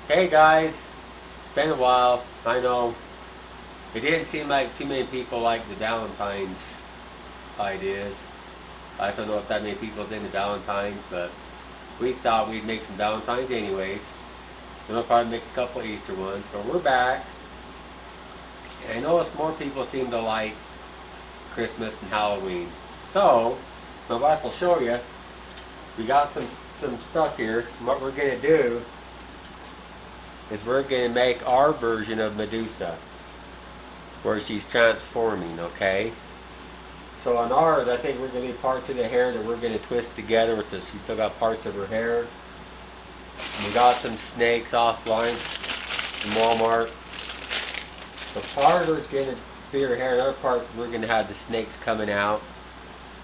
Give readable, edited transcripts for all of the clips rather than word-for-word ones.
Hey guys, it's been a while. I know it didn't seem like too many people like the Valentine's ideas. I just don't know if that many people did the Valentine's, but we thought we'd make some Valentine's anyways. And we'll probably make a couple Easter ones, but we're back. And I noticed more people seem to like Christmas and Halloween. So, my wife will show you. We got some stuff here. And what we're gonna do is we're gonna make our version of Medusa, where she's transforming, okay? So on ours, I think we're going to need parts of the hair that we're going to twist together so she's still got parts of her hair. We got some snakes offline from Walmart. So part of her's going to be her hair, another part we're going to have the snakes coming out.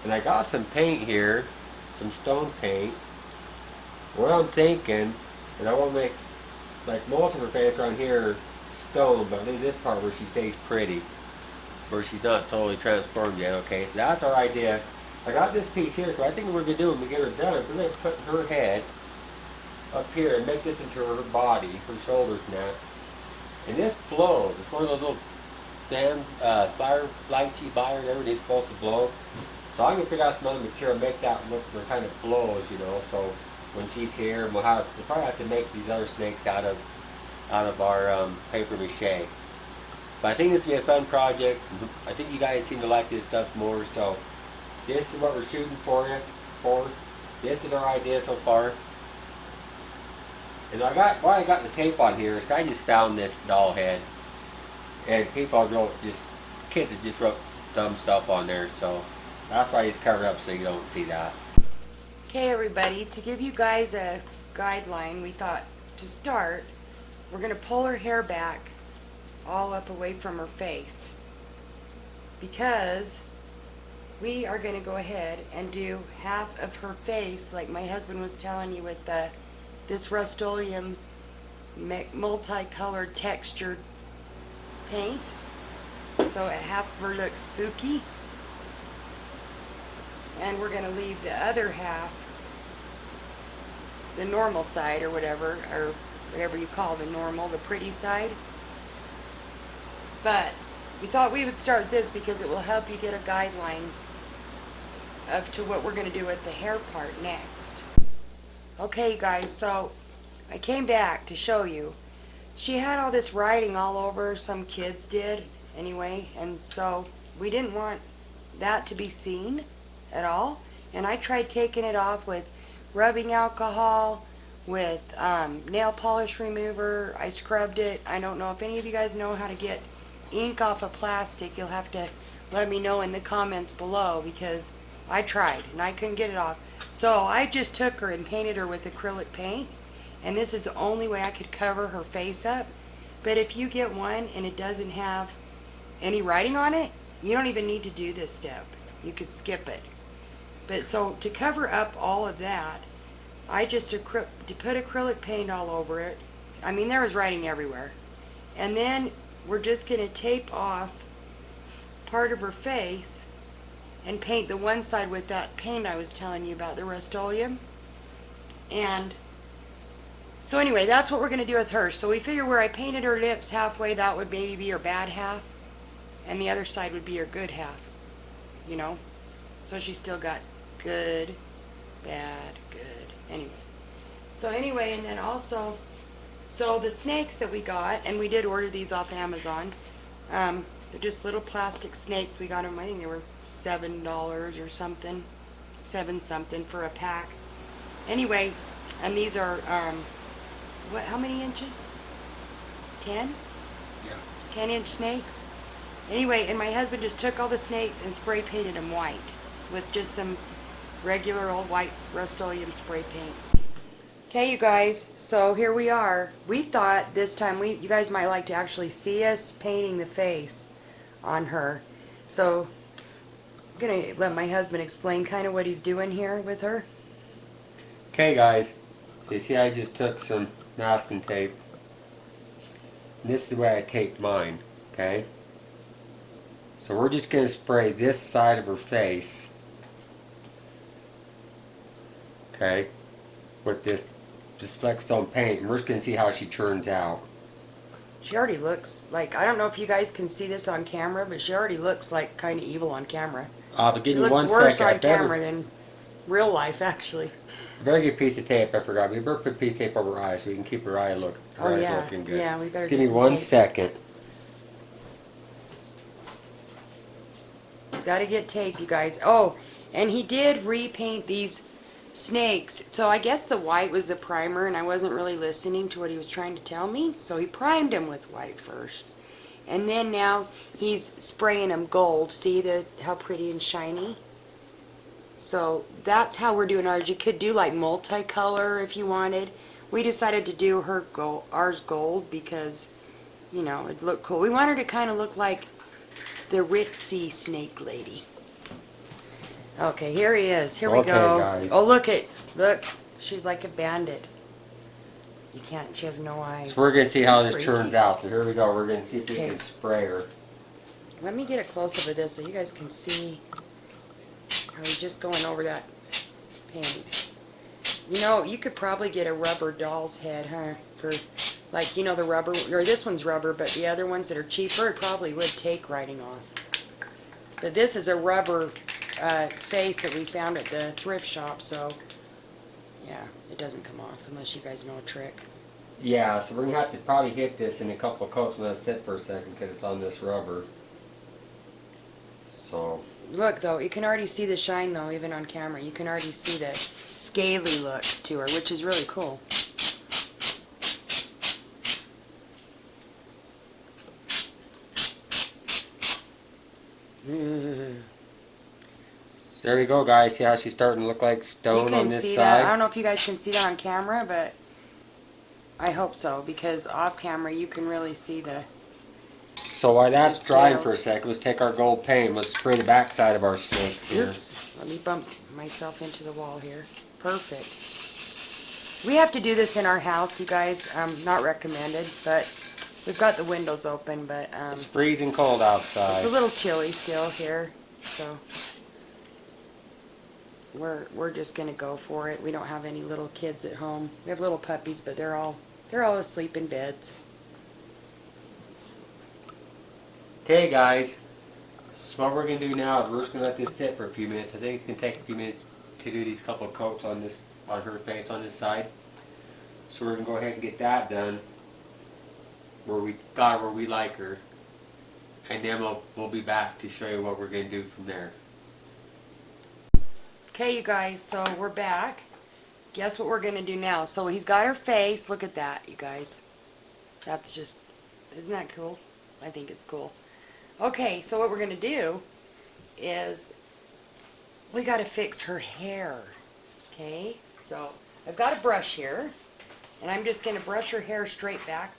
And I got some paint here, some stone paint. What I'm thinking, and I want to make, like most of her face around here, stone, but leave this part where she stays pretty, where she's not totally transformed yet. Okay, so that's our idea. I got this piece here, because I think what we're going to do when we get her done, we're going to put her head up here and make this into her body, her shoulders and that. And this blows. It's one of those little damn fire lights you buy or whatever, they're supposed to blow. So I'm going to figure out some other material, make that look where it kind of blows, you know, so when she's here, we'll probably have to make these other snakes out of our paper mache. But I think this will be a fun project. I think you guys seem to like this stuff more, so this is what we're shooting for. This is our idea so far. And why I got the tape on here is I just found this doll head, and kids have just wrote dumb stuff on there, so that's why I just cover it up so you don't see that. Okay, everybody, to give you guys a guideline, we thought to start, we're going to pull her hair back all up away from her face, because we are going to go ahead and do half of her face like my husband was telling you with this Rust-Oleum multicolored textured paint, so half of her looks spooky, and we're going to leave the other half the normal side, or whatever you call the normal, the pretty side. But we thought we would start this because it will help you get a guideline to what we're going to do with the hair part next. Okay guys, so I came back to show you. She had all this writing all over, some kids did anyway, and so we didn't want that to be seen at all. And I tried taking it off with rubbing alcohol, with nail polish remover. I scrubbed it. I don't know if any of you guys know how to get ink off of plastic. You'll have to let me know in the comments below, because I tried and I couldn't get it off. So I just took her and painted her with acrylic paint, and this is the only way I could cover her face up. But if you get one and it doesn't have any writing on it, you don't even need to do this step. You could skip it. But so to cover up all of that, I just put acrylic paint all over it. I mean, there was writing everywhere. And then we're just going to tape off part of her face and paint the one side with that paint I was telling you about, the Rust-Oleum. And so anyway, that's what we're going to do with her. So we figure where I painted her lips halfway, that would maybe be her bad half, and the other side would be her good half, you know. So she's still got good, bad, good. Anyway, and then also, so the snakes that we got, and we did order these off Amazon. They're just little plastic snakes. We got them, I think they were $7 or something, 7 something for a pack. Anyway, and these are how many inches? 10? Yeah. 10-inch snakes. Anyway, and my husband just took all the snakes and spray painted them white with just some regular old white Rust-Oleum spray paints. Okay, you guys, so here we are. We thought this time you guys might like to actually see us painting the face on her. So I'm going to let my husband explain kind of what he's doing here with her. Okay guys, you see I just took some masking tape. And this is where I taped mine, okay? So we're just going to spray this side of her face, okay, with this this Flexstone paint, and we're just gonna see how she turns out. She already looks like, I don't know if you guys can see this on camera, but she already looks like kind of evil on camera. But She give me looks one worse second. on camera than real life, actually. Better get a piece of tape. I forgot. We better put a piece of tape over her eyes so we can keep her eyes Oh yeah, looking good. yeah, we better Give get me some one tape. second. He's got to get tape, you guys. Oh, and he did repaint these snakes. So I guess the white was the primer, and I wasn't really listening to what he was trying to tell me. So he primed them with white first. And then now he's spraying them gold. See how pretty and shiny? So that's how we're doing ours. You could do like multicolor if you wanted. We decided to do ours gold because, you know, it looked cool. We want her to kind of look like the ritzy snake lady. Okay, here he is. Here we go. Guys. Oh, look. She's like a bandit. You can't, she has no eyes. So we're gonna see how She's this freaky. turns out. So here we go. We're gonna see if we Okay. can spray her. Let me get a close-up of this so you guys can see how he's just going over that paint. You know, you could probably get a rubber doll's head, huh? For, like, you know, the rubber, or this one's rubber, but the other ones that are cheaper, it probably would take writing off. But this is a rubber face that we found at the thrift shop, so, yeah, it doesn't come off unless you guys know a trick. Yeah, so we're gonna have to probably hit this in a couple of coats and let it sit for a second because it's on this rubber. So. Look, though, you can already see the shine, though, even on camera. You can already see the scaly look to her, which is really cool. There we go, guys. See how she's starting to look like stone on this see side? that. I don't know if you guys can see that on camera, but I hope so, because off camera you can really see the... So while that's drying for a scales. second, let's take our gold paint. Let's spray the back side of our snakes here. Oops, let me bump myself into the wall here. Perfect. We have to do this in our house, you guys. Not recommended, but we've got the windows open, but It's freezing cold outside. it's a little chilly still here, so we're just gonna go for it. We don't have any little kids at home. We have little puppies, but they're all asleep in beds. Okay, guys. So what we're gonna do now is we're just gonna let this sit for a few minutes. I think it's gonna take a few minutes to do these couple of coats on her face on this side. So we're gonna go ahead and get that done, where we got her where we like her, and then we'll be back to show you what we're gonna do from there. Okay, you guys, so we're back. Guess what we're gonna do now? So he's got her face. Look at that, you guys. That's just, isn't that cool? I think it's cool. Okay, so what we're gonna do is we gotta fix her hair. Okay, so I've got a brush here, and I'm just gonna brush her hair straight back.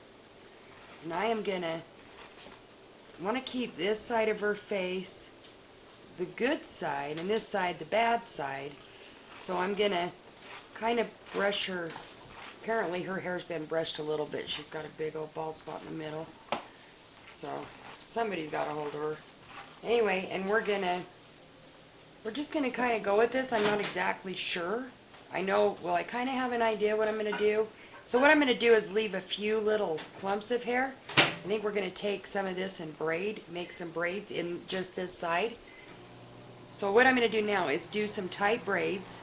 And I am gonna want to keep this side of her face the good side, and this side the bad side. So I'm gonna kind of brush her. Apparently her hair's been brushed a little bit. She's got a big old bald spot in the middle. So somebody's got a hold of her. Anyway, and we're just gonna kind of go with this. I'm not exactly sure. I know, well, I kind of have an idea what I'm gonna do. So what I'm gonna do is leave a few little clumps of hair. I think we're gonna take some of this and make some braids in just this side. So what I'm going to do now is do some tight braids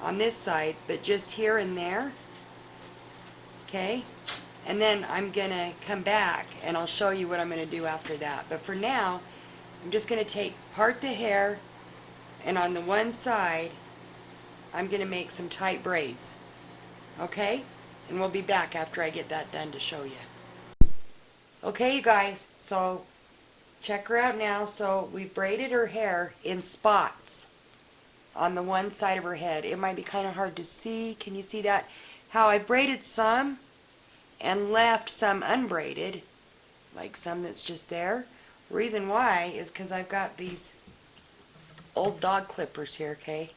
on this side, but just here and there. Okay? And then I'm going to come back and I'll show you what I'm going to do after that. But for now, I'm just going to part the hair, and on the one side, I'm going to make some tight braids. Okay? And we'll be back after I get that done to show you. Okay, you guys, so check her out now. So we braided her hair in spots on the one side of her head. It might be kind of hard to see. Can you see that? How I braided some and left some unbraided, like some that's just there. The reason why is because I've got these old dog clippers here, okay?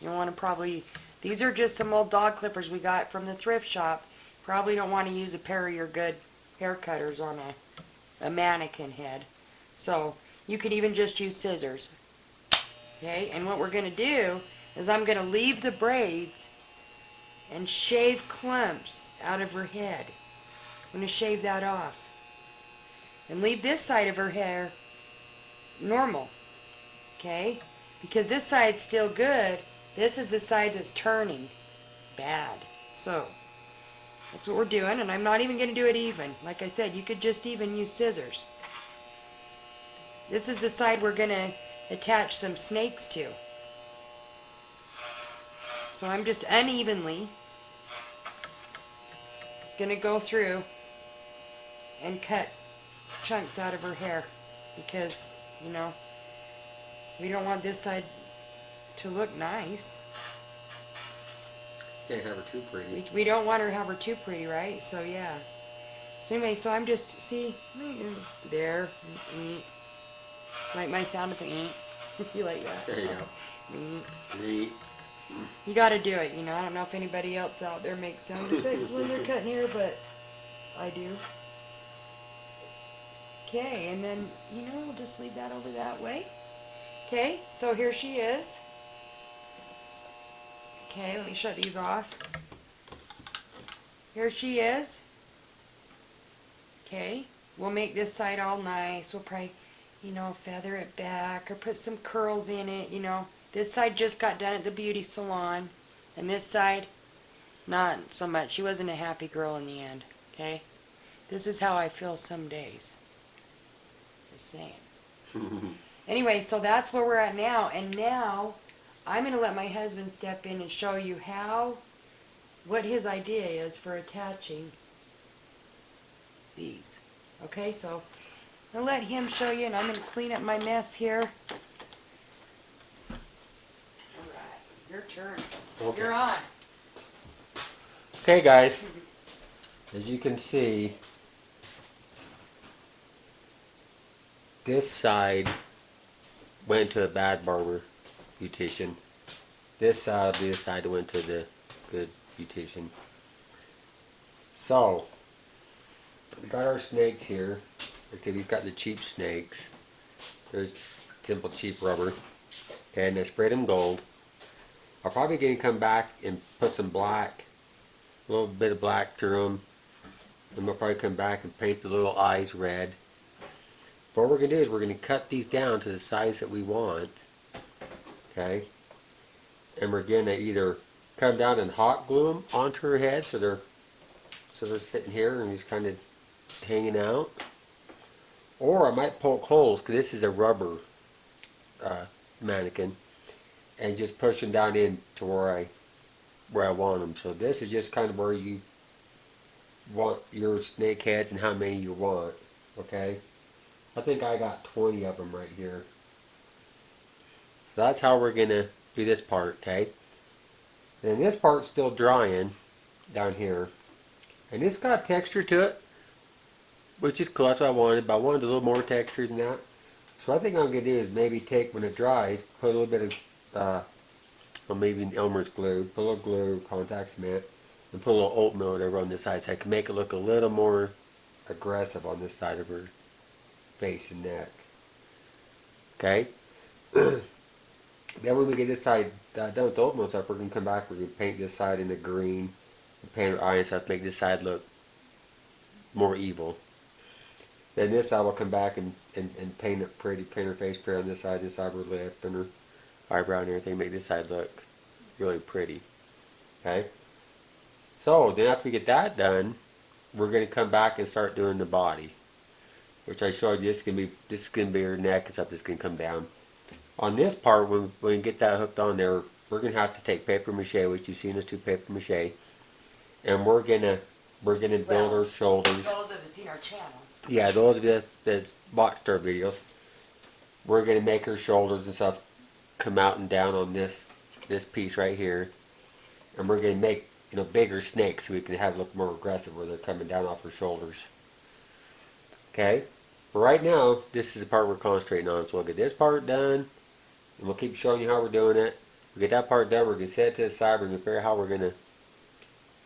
You want to probably, these are just some old dog clippers we got from the thrift shop. Probably don't want to use a pair of your good hair cutters on a mannequin head. So you could even just use scissors. Okay, and what we're going to do is I'm going to leave the braids and shave clumps out of her head. I'm going to shave that off. And leave this side of her hair normal. Okay? Because this side's still good. This is the side that's turning bad. So, that's what we're doing. And I'm not even going to do it even. Like I said, you could just even use scissors. This is the side we're going to attach some snakes to. So I'm just unevenly going to go through and cut chunks out of her hair. Because, you know, we don't want this side to look nice. Can't have her too pretty. We don't want her to have her too pretty, right? So yeah. So anyway, so I'm just, see, there. Like my sound of if you like that. There you go. See? You gotta do it, you know. I don't know if anybody else out there makes sound effects when they're cutting hair, but I do. Okay, and then, you know, we'll just leave that over that way. Okay, so here she is. Okay, let me shut these off. Here she is. Okay, we'll make this side all nice. We'll probably, you know, feather it back or put some curls in it, you know. This side just got done at the beauty salon. And this side, not so much. She wasn't a happy girl in the end, okay? This is how I feel some days. Just saying. Anyway, so that's where we're at now. And now, I'm going to let my husband step in and show you what his idea is for attaching these. Okay, so I'll let him show you, and I'm going to clean up my mess here. Alright, your turn. Okay. You're on. Okay, guys. As you can see, this side went to a bad barber beautician. This side will be the side that went to the good beautician. So, we got our snakes here. Like I said, he's got the cheap snakes. There's simple cheap rubber. And I sprayed them gold. I'm probably going to come back and put some black, a little bit of black through them. And we'll probably come back and paint the little eyes red. But what we're going to do is we're going to cut these down to the size that we want. Okay? And we're going to either come down and hot glue them onto her head so they're sitting here and he's kind of hanging out. Or I might poke holes, because this is a rubber mannequin, and just push them down in to where I want them. So this is just kind of where you want your snake heads and how many you want. Okay? I think I got 20 of them right here. So that's how we're going to do this part, okay? And this part's still drying down here. And it's got texture to it, which is cool. That's what I wanted, but I wanted a little more texture than that. So I think I'm going to do is maybe take, when it dries, put a little bit of, well, maybe Elmer's glue, put a little glue, contact cement, and put a little oatmeal or whatever on this side so I can make it look a little more aggressive on this side of her face and neck. Okay? Then when we get this side done with the oatmeal stuff, we're going to come back, we're going to paint this side in the green, and paint her eyes and stuff, make this side look more evil. Then this side will come back and paint it pretty, paint her face pretty on this side her lip and her eyebrow and everything, make this side look really pretty. Okay? So, then after we get that done, we're going to come back and start doing the body. Which I showed you, this is gonna be her neck and stuff that's going to come down. On this part, when we get that hooked on there, we're going to have to take paper mache, which you've seen us do paper mache, and we're gonna build her shoulders. Those of us seen our channel. Yeah, those of you that's watched our videos, we're gonna make her shoulders and stuff come out and down on this piece right here, and we're gonna make, you know, bigger snakes so we can have it look more aggressive where they're coming down off her shoulders. Okay, but right now this is the part we're concentrating on. So we'll get this part done, and we'll keep showing you how we're doing it. We get that part done, we're gonna set it to the side. We're gonna figure out how we're gonna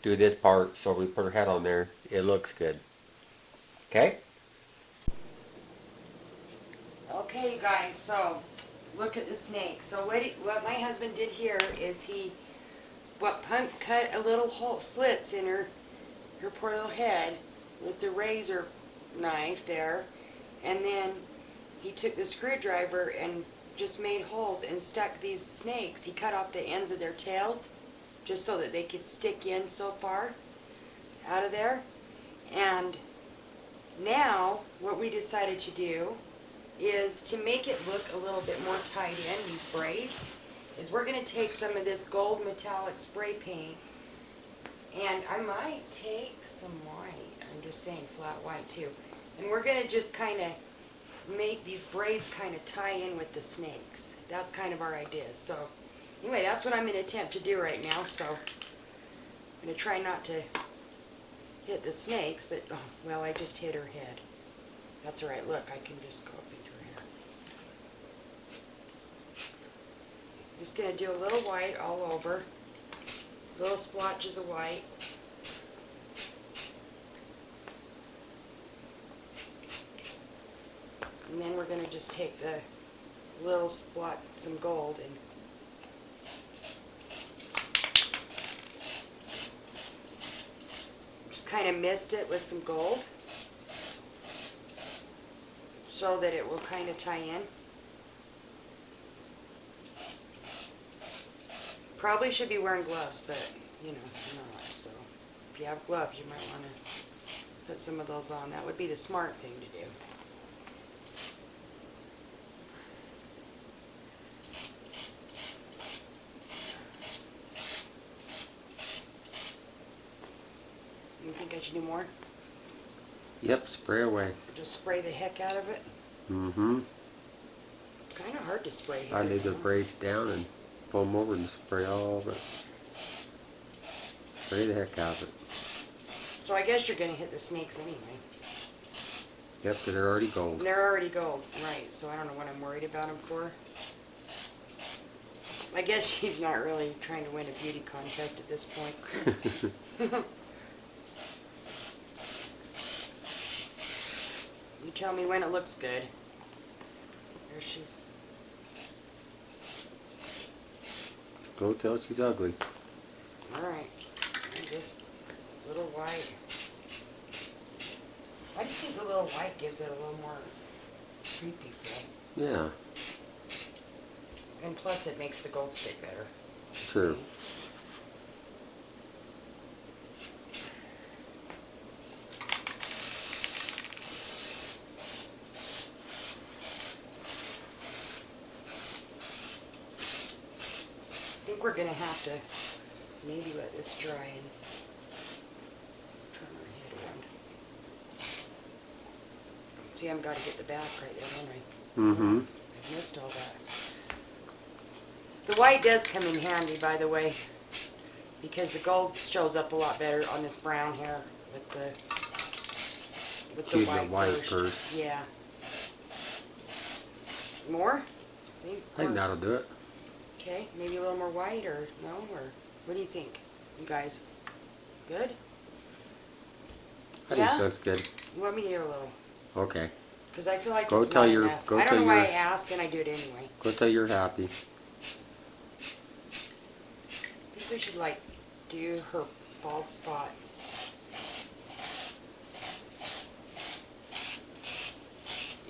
do this part so we put her head on there, it looks good. Okay? Okay, you guys, so look at the snake. So what my husband did here is he cut a little hole, slits in her poor little head with the razor knife there, and then he took the screwdriver and just made holes and stuck these snakes. He cut off the ends of their tails just so that they could stick in so far out of there. And now what we decided to do is to make it look a little bit more tied in, these braids, is we're going to take some of this gold metallic spray paint, and I might take some white, I'm just saying flat white too, and we're going to just kind of make these braids kind of tie in with the snakes. That's kind of our idea. So anyway, that's what I'm going to attempt to do right now. So I'm going to try not to hit the snakes, but oh, well, I just hit her head. That's all right. Look, I can just go up into her hair. Just going to do a little white all over, little splotches of white. And then we're going to just take the little spot, some gold, and just kind of mist it with some gold so that it will kind of tie in. Probably should be wearing gloves, but you know, not. So if you have gloves, you might want to put some of those on. That would be the smart thing to do. You think I should do more? Yep, spray away. Just spray the heck out of it? Mm-hmm. Kind of hard to spray here. I leave the braids down and pull them over and spray all over it. Spray the heck out of it. So I guess you're going to hit the snakes anyway. Yep, because they're already gold. They're already gold, right, so I don't know what I'm worried about them for. I guess she's not really trying to win a beauty contest at this point. You tell me when it looks good. There she's... Go tell she's ugly. Alright, just a little white. I just think the little white gives it a little more creepy feel. Yeah. And plus it makes the gold stick better. True. I think we're going to have to maybe let this dry and turn our head around. See, I've got to get the back right there, don't I? Mm-hmm. I've missed all that. The white does come in handy, by the way, because the gold shows up a lot better on this brown hair with the Choose white, the white first. Yeah. More? I think that'll do it. Okay, maybe a little more white, or no, or what do you think, you guys? Good? I Yeah? think it looks good. You want me to do a little? Okay. Because I feel like Go it's tell not your- enough. go I don't tell know why I your- asked, and I do it anyway. Go tell you're happy. I think we should, like, do her bald spot.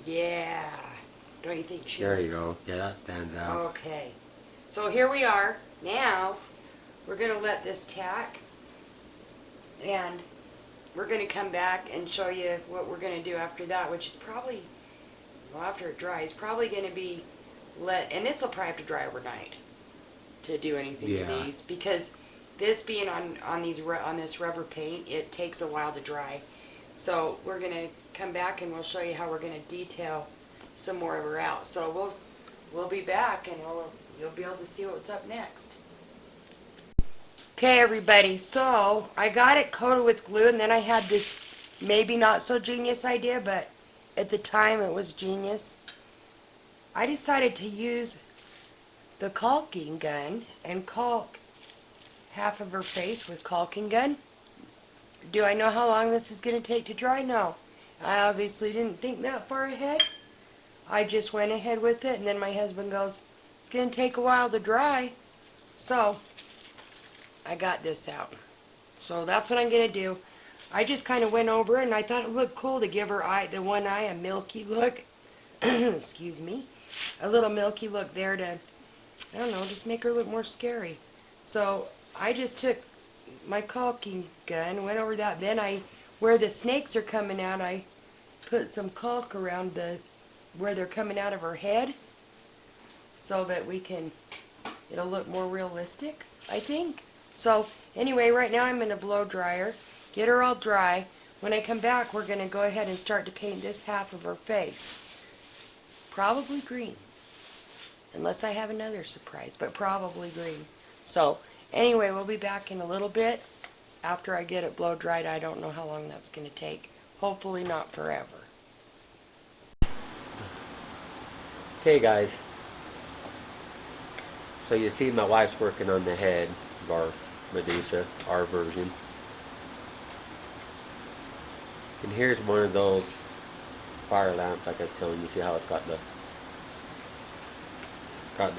Yeah. Don't you think she There you looks... go. Yeah, that stands out. Okay. So here we are. Now, we're going to let this tack, and we're going to come back and show you what we're going to do after that, which is probably, well, after it dries, probably going to be and this will probably have to dry overnight to do anything to Yeah. these, because this being on this rubber paint, it takes a while to dry. So we're going to come back and we'll show you how we're going to detail some more of her out. So we'll be back, and you'll be able to see what's up next. Okay, everybody, so I got it coated with glue, and then I had this maybe not so genius idea, but at the time it was genius. I decided to use the caulking gun and caulk half of her face with caulking gun. Do I know how long this is going to take to dry? No. I obviously didn't think that far ahead. I just went ahead with it, and then my husband goes, it's going to take a while to dry. So, I got this out. So that's what I'm going to do. I just kind of went over and I thought it looked cool to give her the one eye a milky look. Excuse me. A little milky look there to, I don't know, just make her look more scary. So I just took my caulking gun, went over that. Then where the snakes are coming out, I put some caulk around where they're coming out of her head so that it'll look more realistic, I think. So anyway, right now I'm in a blow dryer. Get her all dry. When I come back, we're going to go ahead and start to paint this half of her face. Probably green. Unless I have another surprise, but probably green. So anyway, we'll be back in a little bit after I get it blow dried. I don't know how long that's going to take. Hopefully not forever. Okay guys, so you see my wife's working on the head of our Medusa, our version. And here's one of those fire lamps, like I was telling you. See how it's got the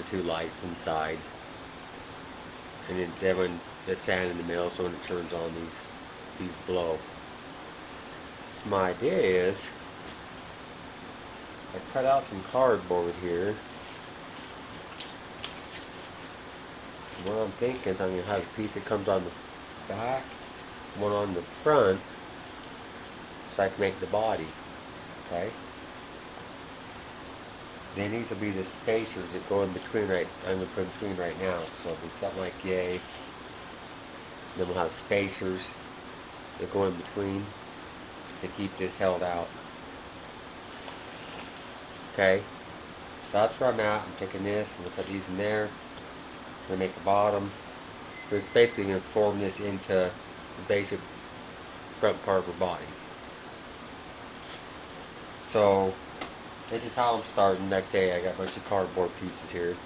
two lights inside, and then when the fan in the middle, so when it turns on, these glow. So my idea is I cut out some cardboard here. What I'm thinking is I'm going to have a piece that comes on the back, one on the front, so I can make the body. Okay? Then these will be the spacers that go in between I'm going to put in between right now. So it'll be something like yay. Then we'll have spacers that go in between to keep this held out. Okay? So that's where I'm at. I'm taking this, I'm going to put these in there. I'm going to make the bottom. It's basically going to form this into the basic front part of her body. So this is how I'm starting. Next day I got a bunch of cardboard pieces here.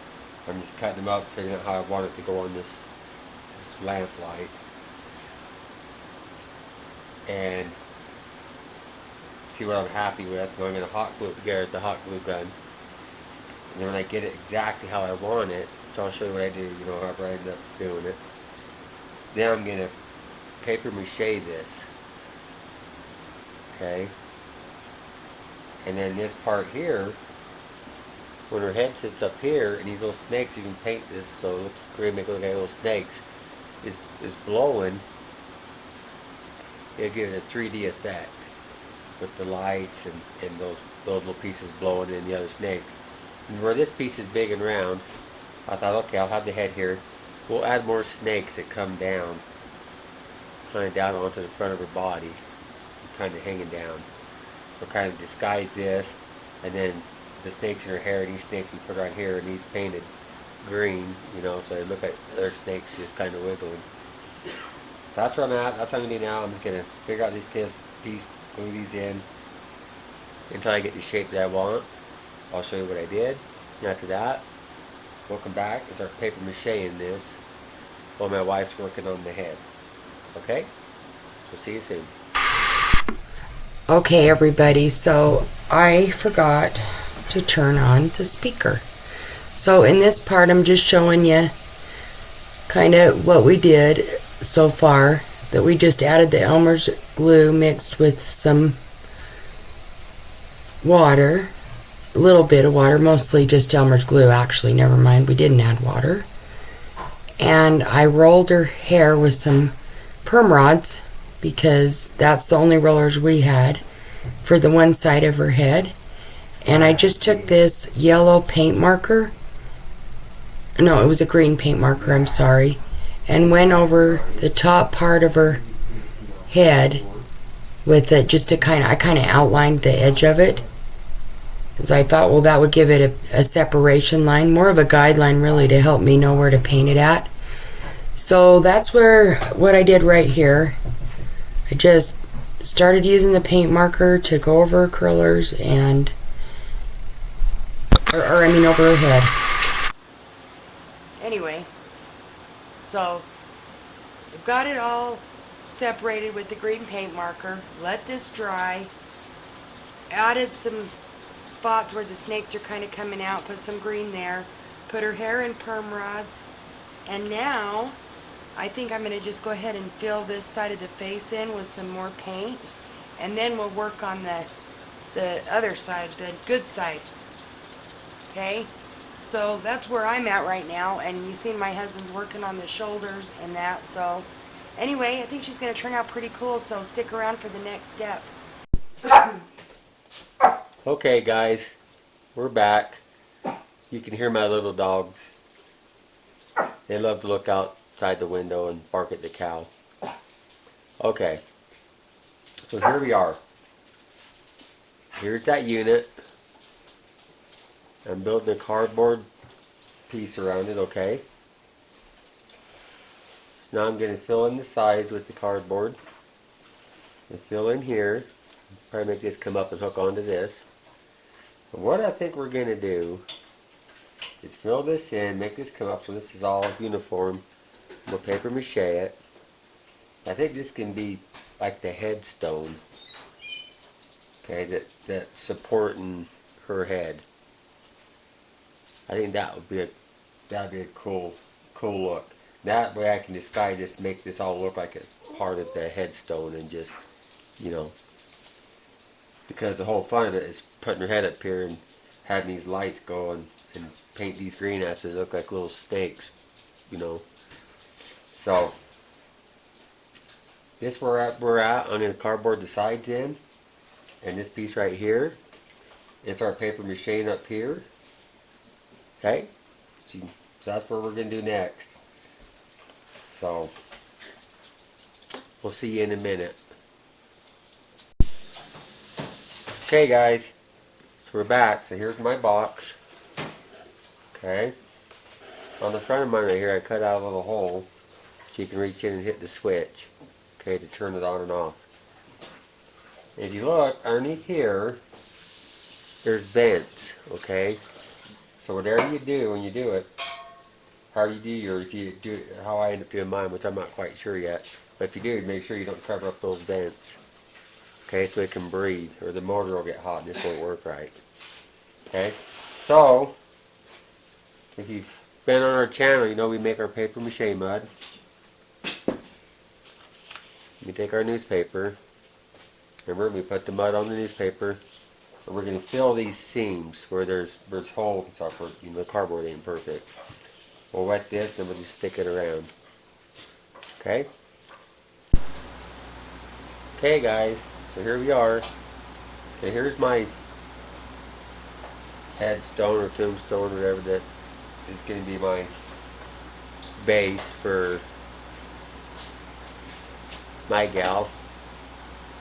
I'm just cutting them up, figuring out how I want it to go on this lamp light. And see what I'm happy with. I'm going to hot glue it together. It's a hot glue gun. And then when I get it exactly how I want it, which I'll show you what I do, however I end up doing it. Then I'm going to paper mache this. Okay? And then this part here, when her head sits up here, and these little snakes, you can paint this so it looks great, make it look like little snakes, is blowing. It'll give it a 3D effect with the lights and those little pieces blowing in the other snakes. And where this piece is big and round, I thought, okay, I'll have the head here. We'll add more snakes that come down, kind of down onto the front of her body, kind of hanging down. So kind of disguise this, and then the snakes in her hair, these snakes we put on here, and these painted green, so they look like other snakes just kind of wiggling. So that's where I'm at. That's what I'm going to do now. I'm just going to figure out these pieces, glue these in until I get the shape that I want. I'll show you what I did. And after that, we'll come back and start paper mache in this while my wife's working on the head. Okay? So see you soon. Okay, everybody, so I forgot to turn on the speaker. So in this part, I'm just showing you kind of what we did so far. That we just added the Elmer's glue mixed with some water. A little bit of water, mostly just Elmer's glue, actually. Never mind, we didn't add water. And I rolled her hair with some perm rods, because that's the only rollers we had for the one side of her head. And I just took this yellow paint marker, no, it was a green paint marker, I'm sorry, and went over the top part of her head with it, just to I kind of outlined the edge of it, because I thought, well, that would give it a separation line, more of a guideline really, to help me know where to paint it at. So that's what I did right here. I just started using the paint marker to go over her curlers and over her head. Anyway, so we've got it all separated with the green paint marker. Let this dry. Added some spots where the snakes are kind of coming out. Put some green there. Put her hair in perm rods. And now I think I'm going to just go ahead and fill this side of the face in with some more paint, and then we'll work on the other side, the good side. Okay? So that's where I'm at right now, and you see my husband's working on the shoulders and that. So anyway, I think she's going to turn out pretty cool, so stick around for the next step. Okay guys, we're back. You can hear my little dogs. They love to look outside the window and bark at the cow. Okay, so here we are. Here's that unit. I'm building a cardboard piece around it, okay? So now I'm going to fill in the sides with the cardboard. And fill in here. Probably make this come up and hook onto this. And what I think we're going to do is fill this in, make this come up so this is all uniform. We'll paper mache it. I think this can be like the headstone. Okay, that's supporting her head. I think that'd be a cool look. That way I can disguise this, make this all look like it's part of the headstone, and just, you know, because the whole fun of it is putting her head up here and having these lights go and paint these green asses look like little snakes, you know. So this we're at. I'm going to cardboard the sides in, and this piece right here, it's our paper mache up here. Okay, so that's what we're going to do next. So we'll see you in a minute. Okay guys, so we're back. So here's my box. Okay, on the front of mine right here I cut out a little hole so you can reach in and hit the switch, okay, to turn it on and off. And if you look underneath here, there's vents, okay. So whatever you do when you do it, how you do your, if you do it, how I end up doing mine, which I'm not quite sure yet, but if you do, make sure you don't cover up those vents, okay, so it can breathe, or the motor will get hot and this won't work right. Okay, so if you've been on our channel, you know we make our paper mache mud. We take our newspaper. Remember, we put the mud on the newspaper. And we're going to fill these seams where there's holes and stuff where, you know, the cardboard ain't perfect. We'll wet this, then we'll just stick it around. Okay? Okay guys, so here we are. Okay, here's my headstone or tombstone or whatever that is going to be my base for my gal.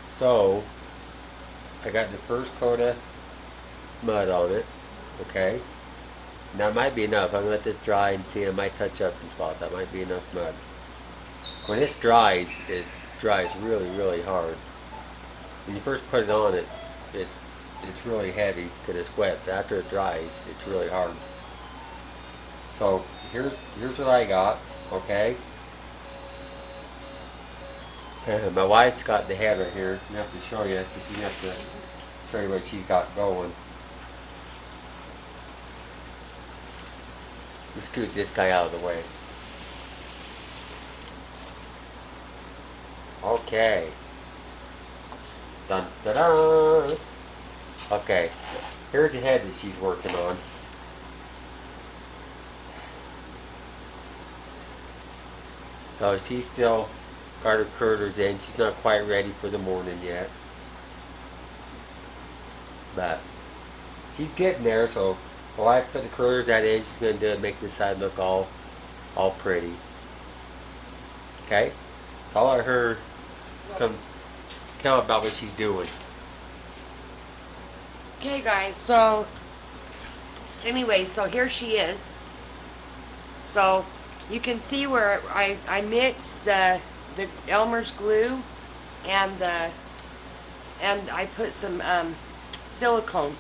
So I got the first coat of mud on it, okay? Now it might be enough. I'm going to let this dry and see. I might touch up in spots. That might be enough mud. When this dries, it dries really, really hard. When you first put it on, it's really heavy because it's wet. But after it dries, it's really hard. So here's what I got, okay? My wife's got the head right here. I have to show you, because you have to show you what she's got going. Let's scoot this guy out of the way. Okay. Dun da da. Okay. Here's the head that she's working on. So she's still got her curlers in. She's not quite ready for the morning yet. But she's getting there, so while I put the curlers that in, she's going to do it, make this side look all pretty. Okay? So I'll let her come tell about what she's doing. Okay guys, so anyway, so here she is. So you can see where I mixed the Elmer's glue and I put some silicone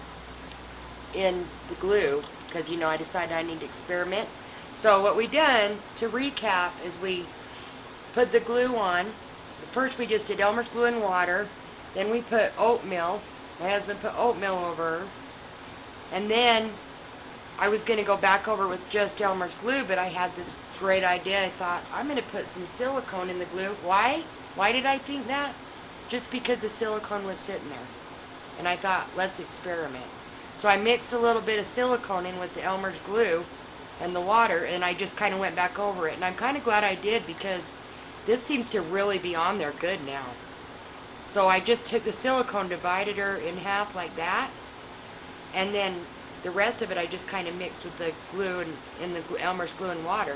in the glue because, you know, I decided I need to experiment. So what we done, to recap, is we put the glue on. First we just did Elmer's glue and water, then we put oatmeal. My husband put oatmeal over her, and then I was going to go back over with just Elmer's glue, but I had this great idea. I thought, I'm going to put some silicone in the glue. Why? Why did I think that? Just because the silicone was sitting there. And I thought, let's experiment. So I mixed a little bit of silicone in with the Elmer's glue and the water, and I just kind of went back over it. And I'm kind of glad I did, because this seems to really be on there good now. So I just took the silicone, divided her in half like that, and then the rest of it I just kind of mixed with the glue and in the Elmer's glue and water.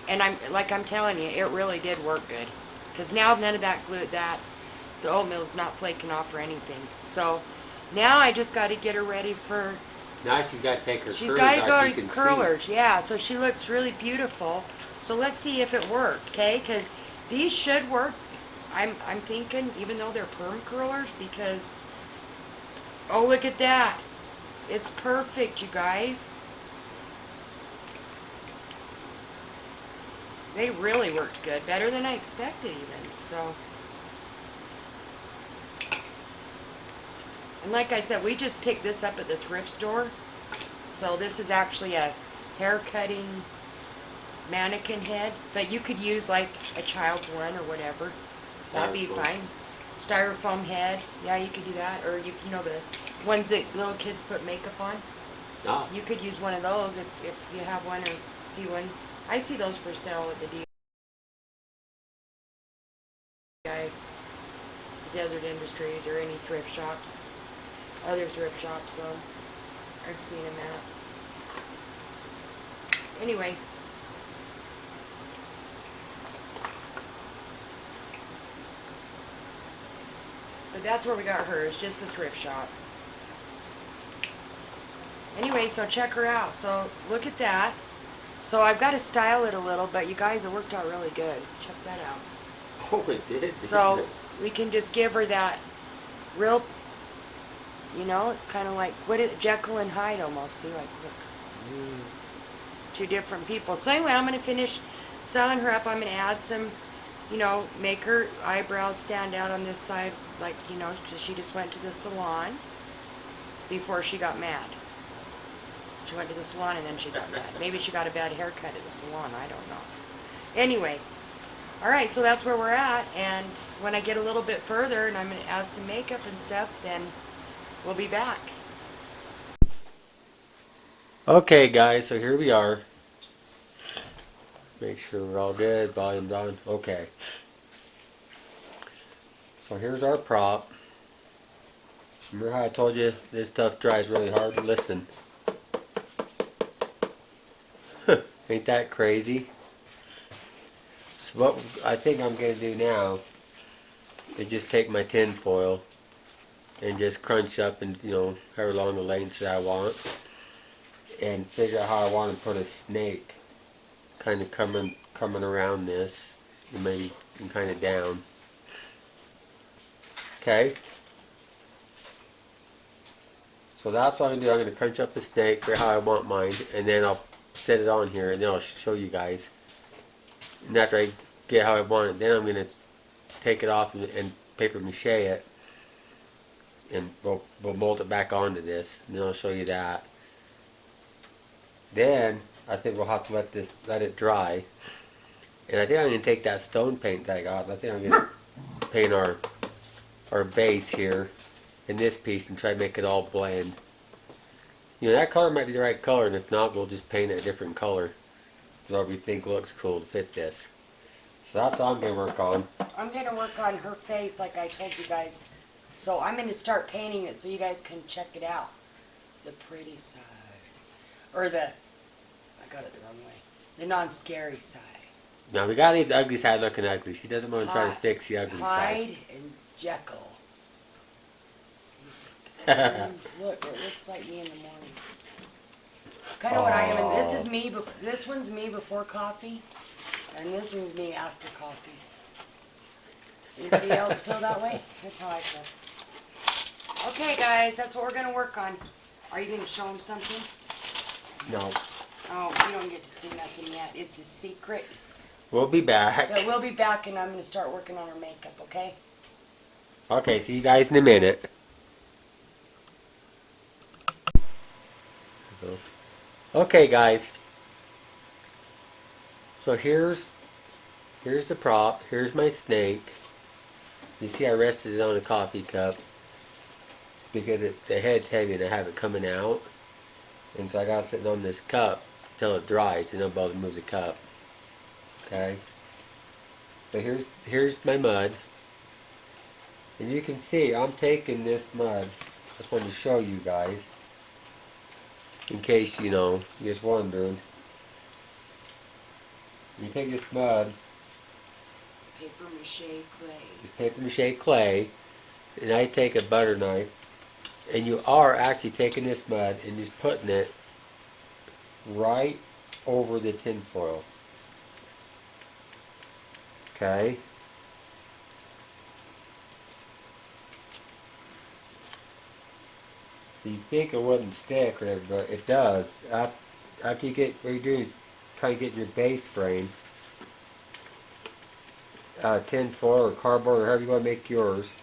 And I'm telling you, it really did work good. Because now none of that glue, the oatmeal's not flaking off or anything. So now I just got to get her ready for. Now she's got to take her. She's got to curlers off so go you to can curlers, see. yeah. So she looks really beautiful. So let's see if it worked, okay? Because these should work. I'm thinking, even though they're perm curlers, because oh, look at that. It's perfect, you guys. They really worked good. Better than I expected even. So, and like I said, we just picked this up at the thrift store. So this is actually a hair cutting mannequin head. But you could use like a child's one or whatever. That'd be fine. Styrofoam head. Yeah, you could do that. Or you know the ones that little kids put makeup on. No. You could use one of those if you have one or see one. I see those for sale at the Desert Industries or any thrift shops, other thrift shops. So I've seen them at. Anyway. But that's where we got hers, just the thrift shop. Anyway, so check her out. So look at that. So I've got to style it a little, but you guys, it worked out really good. Check that out. Oh, it did. So we can just give her that real, you know, it's kind of like, what is Jekyll and Hyde almost. See, like, look. Two different people. So anyway, I'm going to finish styling her up. I'm going to add some, you know, make her eyebrows stand out on this side, like, you know, because she just went to the salon before she got mad. She went to the salon and then she got mad. Maybe she got a bad haircut at the salon. I don't know. Anyway, all right, so that's where we're at. And when I get a little bit further and I'm going to add some makeup and stuff, then we'll be back. Okay, guys, so here we are. Make sure we're all good. Volume's on. Okay. So here's our prop. Remember how I told you this stuff dries really hard? Listen. Ain't that crazy? So what I think I'm going to do now is just take my tin foil and just crunch up and, you know, however long the lengths that I want, and figure out how I want to put a snake kind of coming around this, and maybe kind of down. Okay? So that's what I'm going to do. I'm going to crunch up a snake for how I want mine, and then I'll set it on here, and then I'll show you guys. And after I get how I want it, then I'm going to take it off and paper mache it, and we'll mold it back onto this, and then I'll show you that. Then I think we'll have to let it dry, and I think I'm going to take that stone paint that I got. I think I'm going to paint our base here in this piece and try to make it all blend. You know, that color might be the right color, and if not, we'll just paint it a different color, whatever we think looks cool to fit this. So that's what I'm going to work on. I'm going to work on her face like I told you guys. So I'm going to start painting it so you guys can check it out. The pretty side. Or I got it the wrong way. The non-scary side. Now we got to leave the ugly side looking ugly. She doesn't want to try to fix the ugly Hyde side. and Jekyll. Look, it looks like me in the morning. It's kind of what I am. And this is me. This one's me before coffee, and this one's me after coffee. Anybody else feel that way? That's how I feel. Okay, guys, that's what we're gonna work on. Are you gonna show them something? No. Oh, you don't get to see nothing yet. It's a secret. We'll be back. But we'll be back, and I'm gonna start working on her makeup. Okay? Okay, see you guys in a minute. There it goes. Okay, guys. So here's the prop. Here's my snake. You see, I rested it on a coffee cup because the head's heavy and I have it coming out, and so I got it sitting on this cup till it dries, and I'm able to move the cup. Okay. But here's my mud, and you can see I'm taking this mud. I just wanted to show you guys, in case you're just wondering. You take this mud, Paper mache clay. this paper mache clay, and I take a butter knife, and you are actually taking this mud and just putting it right over the tin foil. Okay. You think it wouldn't stick or whatever, but it does. After you get what you're doing, kind of getting your base frame, tin foil or cardboard or however you want to make yours,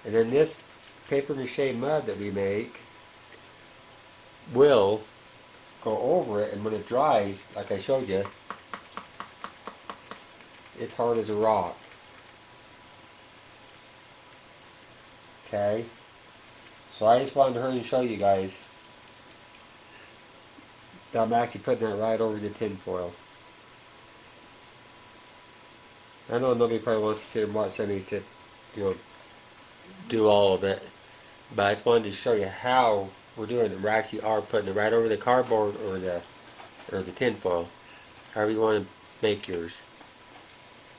and then this paper mache mud that we make will go over it, and when it dries, like I showed you, it's hard as a rock. Okay? So I just wanted to hurry and show you guys that I'm actually putting that right over the tin foil. I know nobody probably wants to sit and watch somebody sit, do all of it, but I just wanted to show you how we're doing it. We actually are putting it right over the cardboard or the tin foil, however you want to make yours.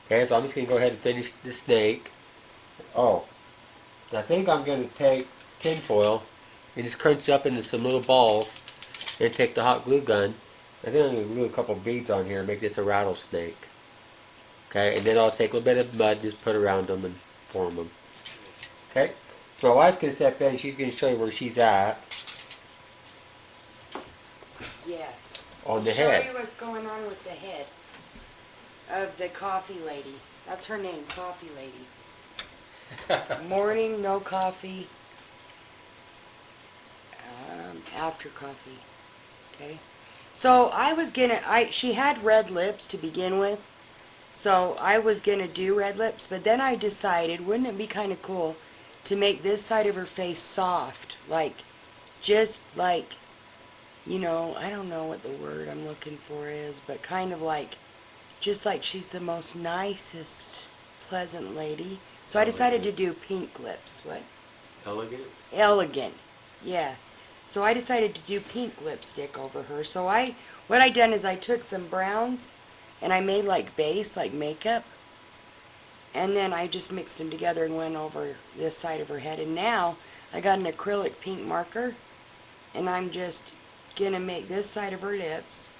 Okay, so I'm just going to go ahead and finish the snake. Oh, I think I'm going to take tin foil and just crunch it up into some little balls and take the hot glue gun. I think I'm going to glue a couple beads on here and make this a rattlesnake. Okay, and then I'll take a little bit of mud, just put around them and form them. Okay, so my wife's going to step in. She's going to show you where she's at. Yes. On the I'll show head. you what's going on with the head of the coffee lady. That's her name, Coffee Lady. Morning, no coffee. After coffee. Okay. So she had red lips to begin with. So I was gonna do red lips, but then I decided, wouldn't it be kind of cool to make this side of her face soft, just like, I don't know what the word I'm looking for is, but kind of just like she's the most nicest, pleasant lady. So I decided to do pink lips. What? Elegant? Elegant. Yeah. So I decided to do pink lipstick over her. So what I done is I took some browns and I made base, like makeup. And then I just mixed them together and went over this side of her head. And now I got an acrylic pink marker and I'm just gonna make this side of her lips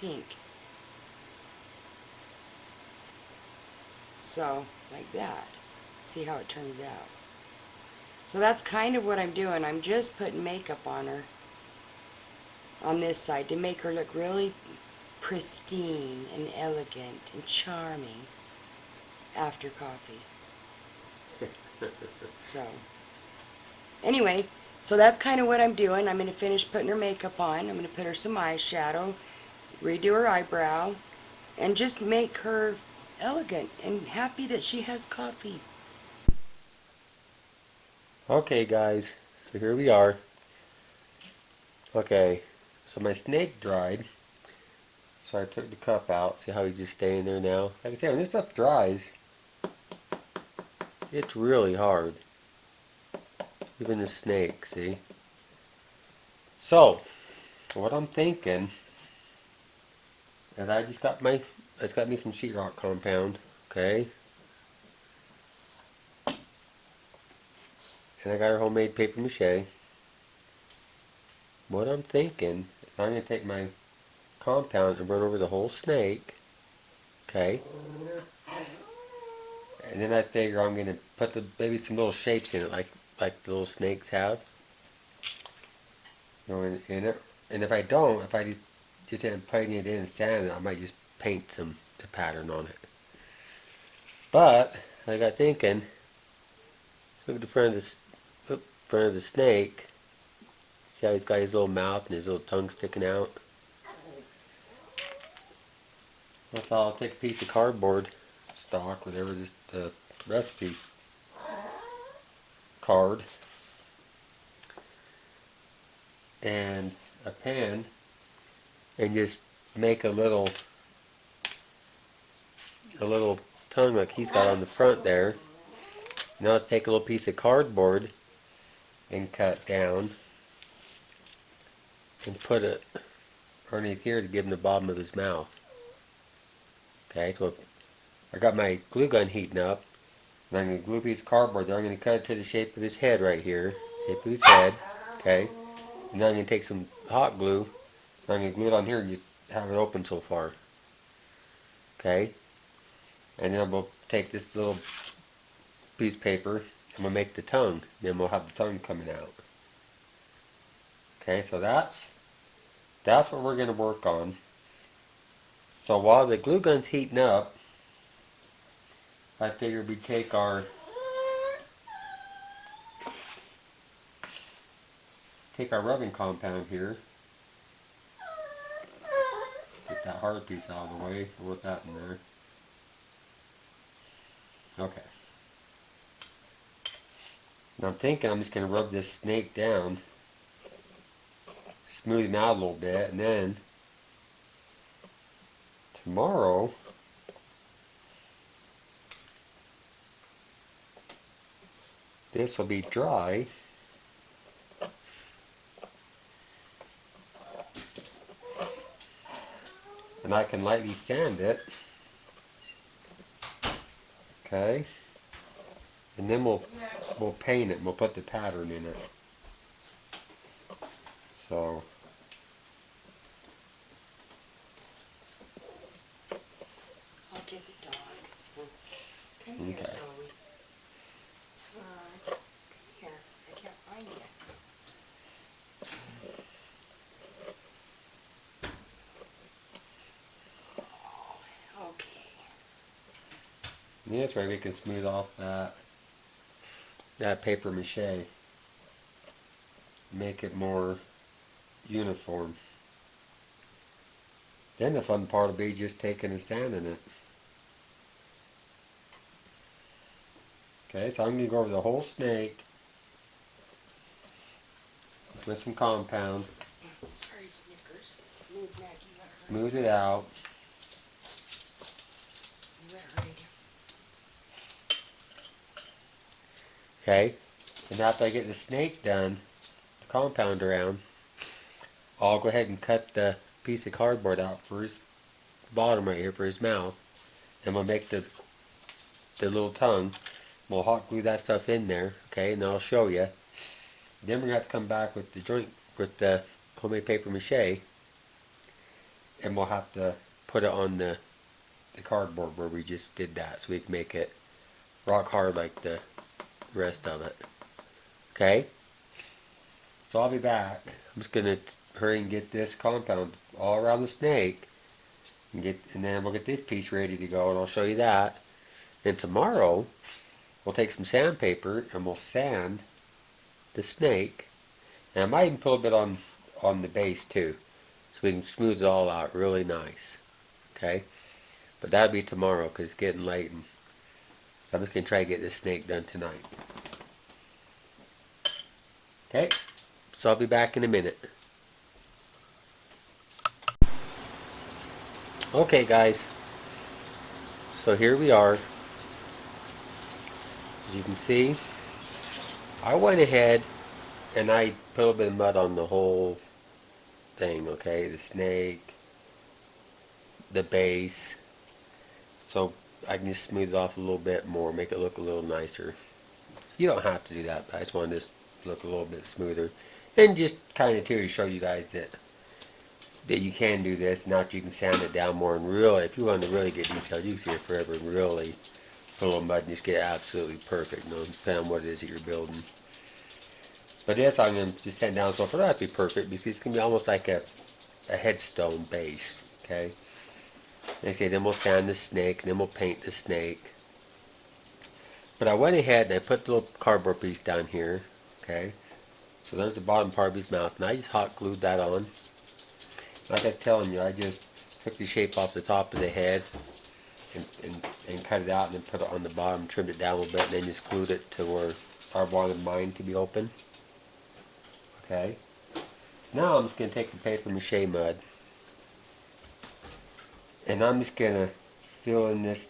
pink. So, like that. See how it turns out. So that's kind of what I'm doing. I'm just putting makeup on her on this side to make her look really pristine and elegant and charming after coffee. So, anyway, so that's kind of what I'm doing. I'm going to finish putting her makeup on. I'm going to put her some eyeshadow, redo her eyebrow, and just make her elegant and happy that she has coffee. Okay, guys, so here we are. Okay, so my snake dried. So I took the cup out. See how he's just staying there now? Like I said, when this stuff dries, it's really hard. Even the snake, see? So, what I'm thinking is I just got me some sheetrock compound, okay? And I got her homemade paper mache. What I'm thinking is I'm going to take my compound and run over the whole snake, okay? And then I figure I'm going to put maybe some little shapes in it, like the little snakes have. And if I don't, if I just end up putting it in and sanding it, I might just paint a pattern on it. But I got thinking, look at the front of the snake. See how he's got his little mouth and his little tongue sticking out? I thought I'll take a piece of cardboard stock, whatever this recipe card, and a pen, and just make a little tongue like he's got on the front there. Now let's take a little piece of cardboard and cut down and put it underneath here to give him the bottom of his mouth. Okay, so I got my glue gun heating up, and I'm going to glue a piece of cardboard there. I'm going to cut it to the shape of his head right here, shape of his head. Okay, and now I'm going to take some hot glue, and I'm going to glue it on here and just have it open so far. Okay, and then we'll take this little piece of paper and we'll make the tongue. Then we'll have the tongue coming out. Okay, so that's what we're going to work on. So while the glue gun's heating up, I figured we'd take our rubbing compound here. Get that hard piece out of the way. We'll put that in there. Okay. Now I'm thinking I'm just going to rub this snake down, smooth him out a little bit, and then tomorrow this will be dry. And I can lightly sand it. Okay. And then we'll paint it and we'll put the pattern in it. So I'll get the dog. Come here, okay. Zoe. Come here. I can't find you. Okay. Yeah, that's right, we can smooth off that paper mache. Make it more uniform. Then the fun part will be just taking and sanding it. Okay, so I'm going to go over the whole snake with some compound. Sorry, Snickers. Move, Maggie. Smooth it out. You wet right. Okay, and after I get the snake done, the compound around, I'll go ahead and cut the piece of cardboard out for his bottom right here for his mouth, and we'll make the little tongue. We'll hot glue that stuff in there, okay, and I'll show you. Then we're going to have to come back with the joint, with the homemade paper mache, and we'll have to put it on the cardboard where we just did that, so we can make it rock hard like the rest of it. Okay? So I'll be back. I'm just going to hurry and get this compound all around the snake, and then we'll get this piece ready to go, and I'll show you that. Then tomorrow, we'll take some sandpaper and we'll sand the snake, and I might even put a bit on the base too, so we can smooth it all out really nice. Okay, but that'll be tomorrow because it's getting late, and so I'm just gonna try to get this snake done tonight. Okay, so I'll be back in a minute. Okay, guys, so here we are. As you can see, I went ahead and I put a little bit of mud on the whole thing, okay? The snake, the base, so I can just smooth it off a little bit more, make it look a little nicer. You don't have to do that, but I just want this to look a little bit smoother. And just kind of too to show you guys that you can do this, and after you can sand it down more, and really, if you want to really get detailed, you can see it forever and really put a little mud and just get it absolutely perfect, you know, depending on what it is that you're building. But this I'm going to just sand down so it doesn't have to be perfect, because it's going to be almost like a headstone base, okay? Like I say, then we'll sand the snake, and then we'll paint the snake. But I went ahead and I put the little cardboard piece down here, okay? So there's the bottom part of his mouth, and I just hot glued that on. Like I was telling you, I just took the shape off the top of the head and cut it out, and then put it on the bottom, trimmed it down a little bit, and then just glued it to where I wanted mine to be open. Okay. Now I'm just going to take the paper mache mud, and I'm just going to fill in this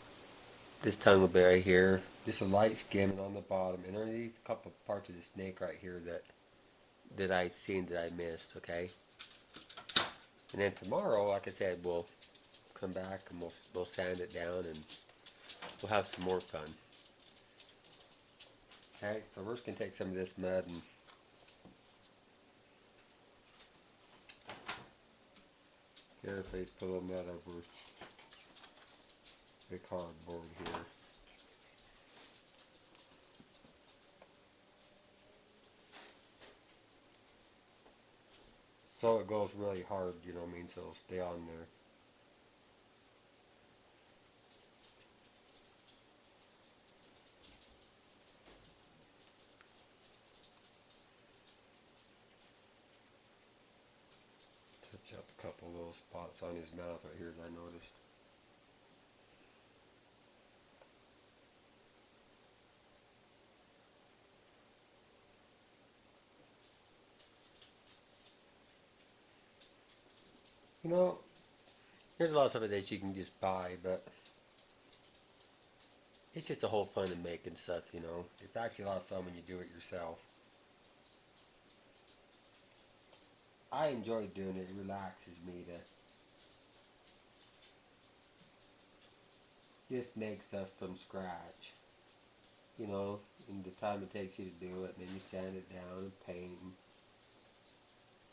tongue a bit right here. Just a light skimming on the bottom, and underneath a couple parts of the snake right here that I seen that I missed. Okay. And then tomorrow, like I said, we'll come back and we'll sand it down, and we'll have some more fun. Okay, so we're just going to take some of this mud and carefully put a little mud over the cardboard here. So it goes really hard, you know what I mean, so it'll stay on there. Touch up a couple little spots on his mouth right here that I noticed. You know, there's a lot of stuff that you can just buy, but it's just a whole fun of making stuff, you know. It's actually a lot of fun when you do it yourself. I enjoy doing it. It relaxes me to just make stuff from scratch. You know, and the time it takes you to do it, and then you sand it down and paint. And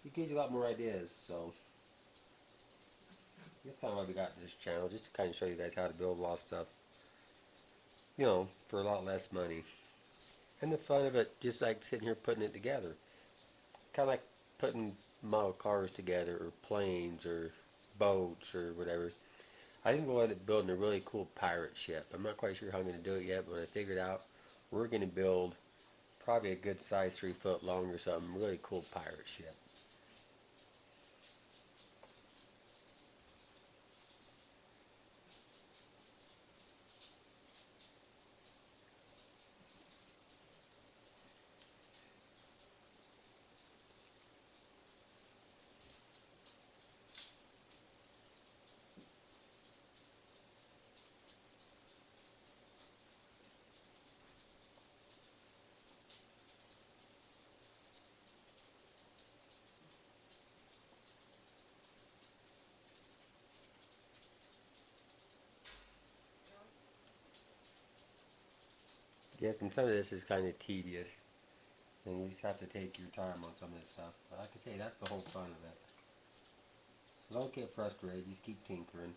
it gives you a lot more ideas, so that's kind of why we got this channel, just to kind of show you guys how to build a lot of stuff, you know, for a lot less money. And the fun of it, just like sitting here putting it together. It's kind of like putting model cars together, or planes, or boats, or whatever. I think we'll end up building a really cool pirate ship. I'm not quite sure how I'm going to do it yet, but when I figure it out, we're going to build probably a good size 3 foot long or something, really cool pirate ship. Yes, and some of this is kind of tedious, and you just have to take your time on some of this stuff. But like I say, that's the whole fun of it. So don't get frustrated, just keep tinkering.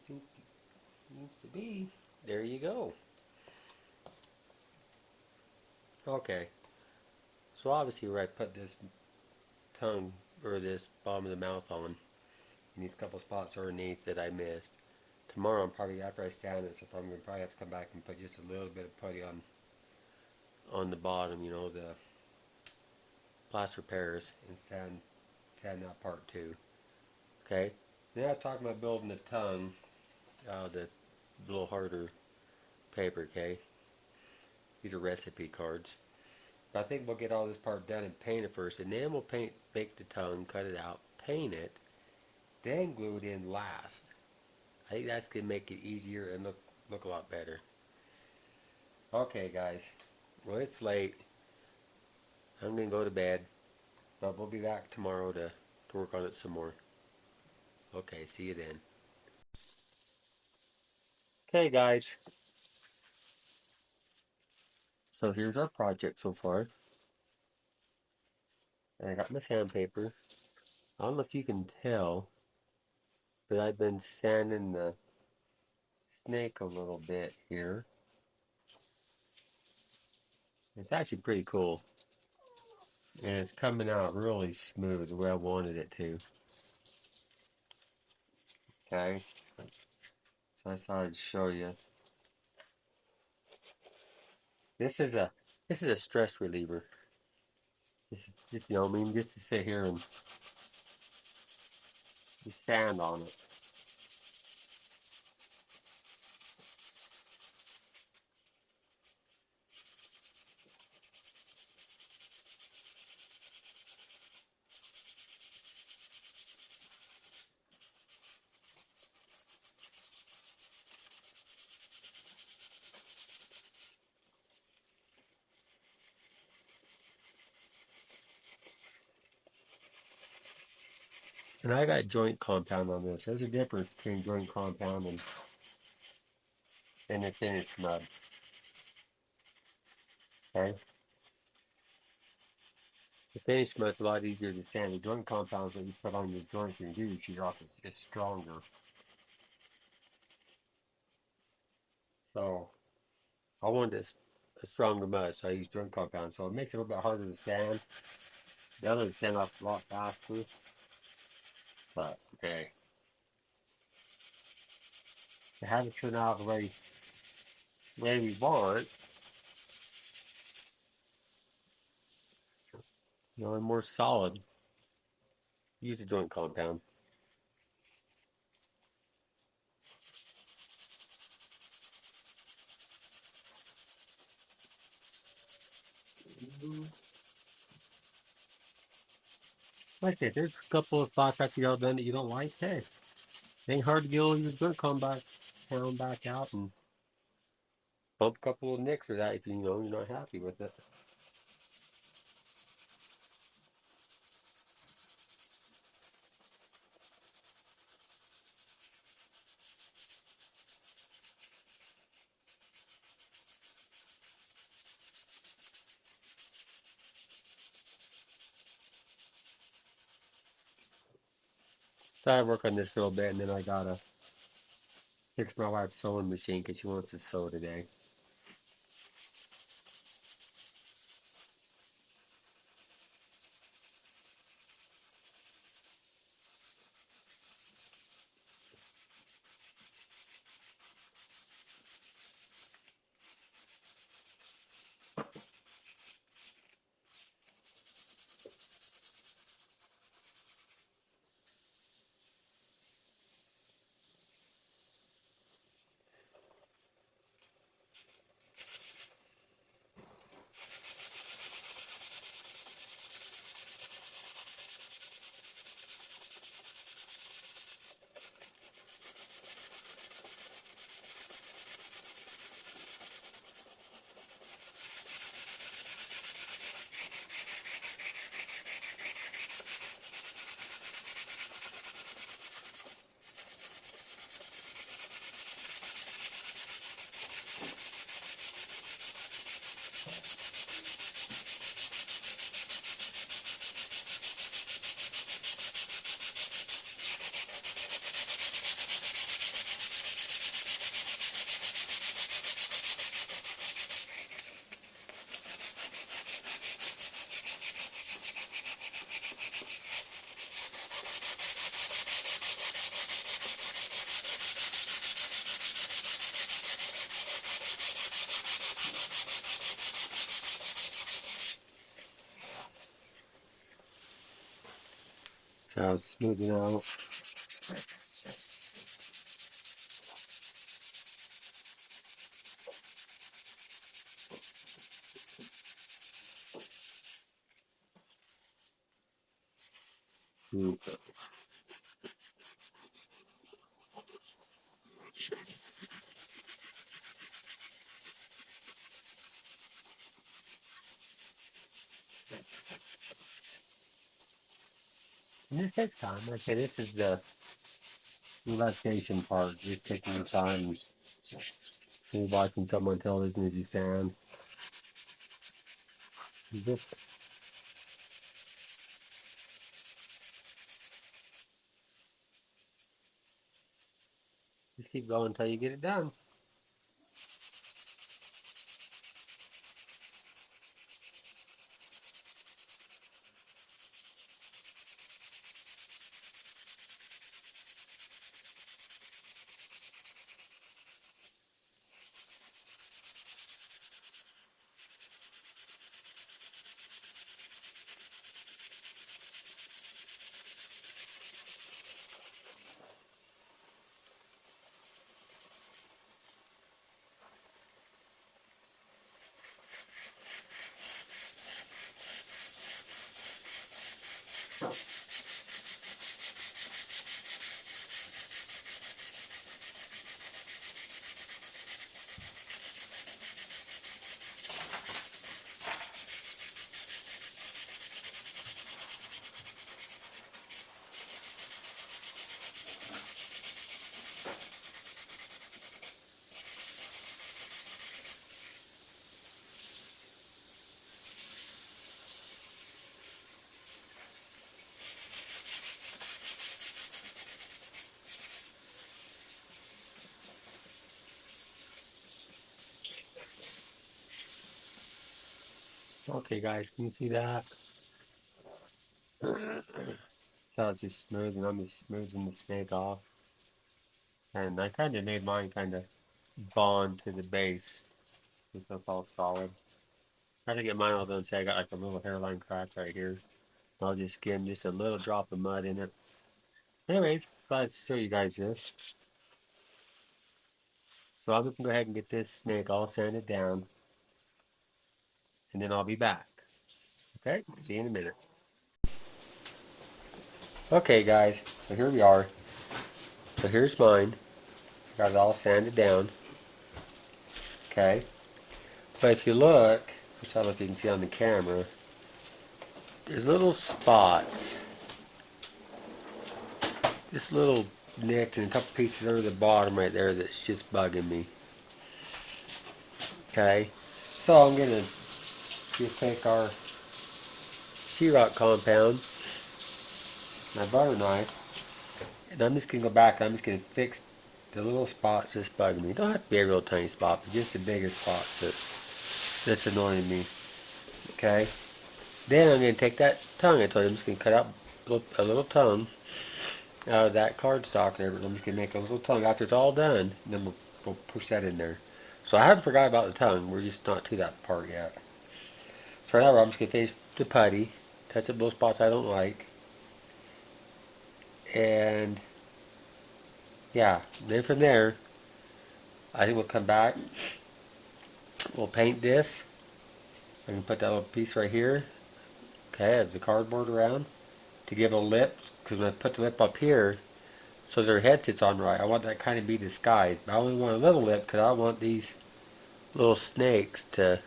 think it needs to be. There you go. Okay. So obviously where I put this tongue or this bottom of the mouth on, and these couple spots underneath that I missed. Tomorrow I'm probably, after I sand it, so I'm going to probably have to come back and put just a little bit of putty on the bottom, you know, the plaster Paris, and sand that part too. Okay. Then I was talking about building the tongue, the little harder paper. Okay. These are recipe cards. But I think we'll get all this part done and paint it first, and then we'll make the tongue, cut it out, paint it, then glue it in last. I think that's gonna make it easier and look a lot better. Okay, guys. Well, it's late. I'm gonna go to bed, but we'll be back tomorrow to work on it some more. Okay, see you then. Okay, guys. So here's our project so far. And I got my sandpaper. I don't know if you can tell, but I've been sanding the snake a little bit here. It's actually pretty cool. And it's coming out really smooth the way I wanted it to. Okay. So I thought I'd show you. This is a stress reliever. Just, you know, I mean, just to sit here and just sand on it. And I got joint compound on this. There's a difference between joint compound and the finished mud. Okay? The finished mud's a lot easier to sand. The joint compound that you put on your joints and do sheet off is stronger. So I wanted a stronger mud, so I used joint compound. So it makes it a little bit harder to sand. The other sand off a lot faster. But okay. To have it turn out the way we want, you know, and more solid, use a joint compound. Like I said, there's a couple of spots after you're all done that you don't like. Hey, it ain't hard to get all your joint compound back out and bump a couple of nicks or that if you know you're not happy with it. So I work on this a little bit, and then I gotta fix my wife's sewing machine because she wants to sew today. Now it's smoothing out. Okay. And this takes time. Like I say, this is the relaxation part. Just taking your time. You're watching something on television as you stand. You just keep going until you get it done. Okay, guys, can you see that? So it's just smoothing. I'm just smoothing the snake off. And I kind of made mine kind of bond to the base. So it's all solid. Try to get mine all done. Say I got like a little hairline cracks right here. I'll just skim just a little drop of mud in it. Anyways, let's show you guys this. So I'm gonna go ahead and get this snake all sanded down, and then I'll be back. Okay, see you in a minute. Okay, guys, so here we are. So here's mine. Got it all sanded down. Okay, but if you look, which I don't know if you can see on the camera, there's little spots, just little nicks and a couple pieces under the bottom right there that's just bugging me. Okay, so I'm gonna just take our sheetrock compound, my butter knife, and I'm just gonna go back and I'm just gonna fix the little spots that's bugging me. Don't have to be a real tiny spot, but just the biggest spots that's annoying me. Okay, then I'm gonna take that tongue I told you, I'm just gonna cut out a little tongue out of that cardstock and everything. I'm just gonna make a little tongue after it's all done, and then we'll push that in there. So I haven't forgot about the tongue. We're just not to that part yet. So right now I'm just gonna finish the putty, touch up those spots I don't like, and yeah. Then from there, I think we'll come back. We'll paint this. I'm gonna put that little piece right here. Okay, have the cardboard around to give a lip. Because when I put the lip up here, so their head sits on right, I want that kind of be disguised. But I only want a little lip because I want these little snakes to,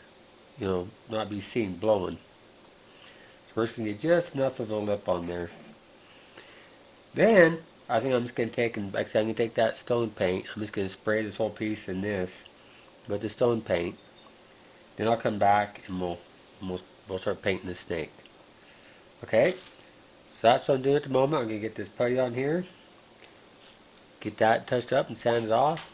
not be seen blowing. So we're just gonna get just enough of a lip on there. Then I think I'm just gonna take and like I said, I'm gonna take that stone paint. I'm just gonna spray this whole piece in this with the stone paint. Then I'll come back and we'll start painting the snake. Okay, so that's what I'm doing at the moment. I'm gonna get this putty on here, get that touched up and sanded off,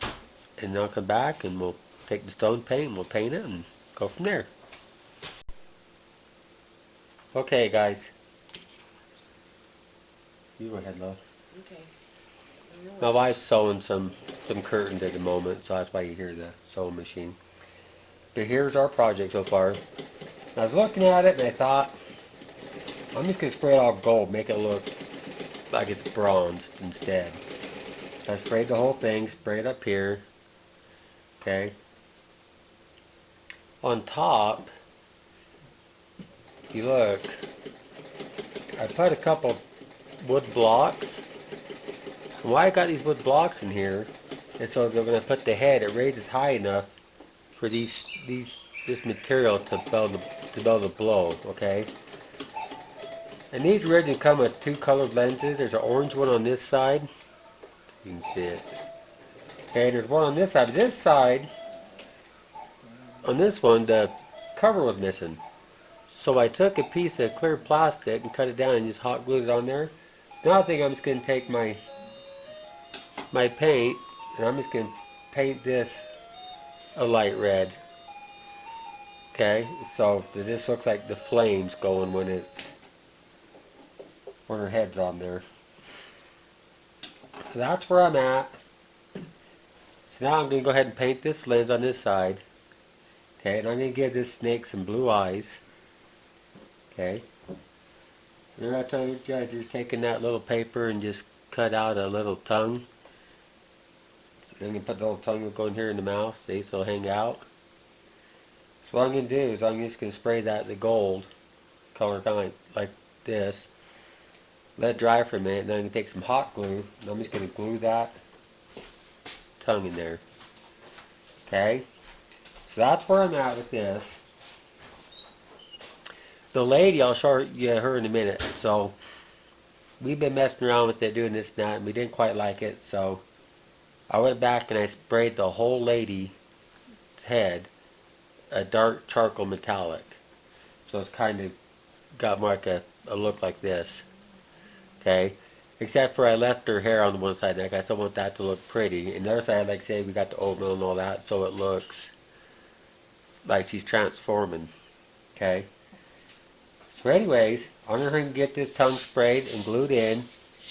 and then I'll come back and we'll take the stone paint and we'll paint it and go from there. Okay, guys. You go ahead, love. Okay. My wife's sewing some curtains at the moment, so that's why you hear the sewing machine. But here's our project so far. I was looking at it and I thought, I'm just going to spray it all gold, make it look like it's bronzed instead. I sprayed the whole thing, sprayed up here. Okay. On top, if you look, I put a couple wood blocks. And why I got these wood blocks in here is so that when I put the head, it raises high enough for this material to be able to blow. Okay. And these originally come with two colored lenses. There's an orange one on this side. You can see it. Okay, there's one on this side. This side, on this one, the cover was missing. So I took a piece of clear plastic and cut it down and just hot glued it on there. Now I think I'm just going to take my paint and I'm just going to paint this a light red. Okay, so this looks like the flames going when her head's on there. So that's where I'm at. So now I'm going to go ahead and paint this lens on this side. Okay, and I'm going to give this snake some blue eyes. Okay. And I told you, I just taking that little paper and just cut out a little tongue. So I'm going to put the little tongue go in here in the mouth, see, so it'll hang out. So what I'm going to do is I'm just going to spray the gold color kind of like this. Let it dry for a minute, and then I'm going to take some hot glue, and I'm just going to glue that tongue in there. Okay? So that's where I'm at with this. The lady, I'll show you her in a minute. So we've been messing around with it, doing this and that, and we didn't quite like it. So I went back and I sprayed the whole lady's head a dark charcoal metallic. So it's kind of got more like a look like this. Okay? Except for I left her hair on the one side, and I still want that to look pretty. And the other side, like I say, we got the oatmeal and all that, so it looks like she's transforming. Okay? So anyways, I'm going to get this tongue sprayed and glued in,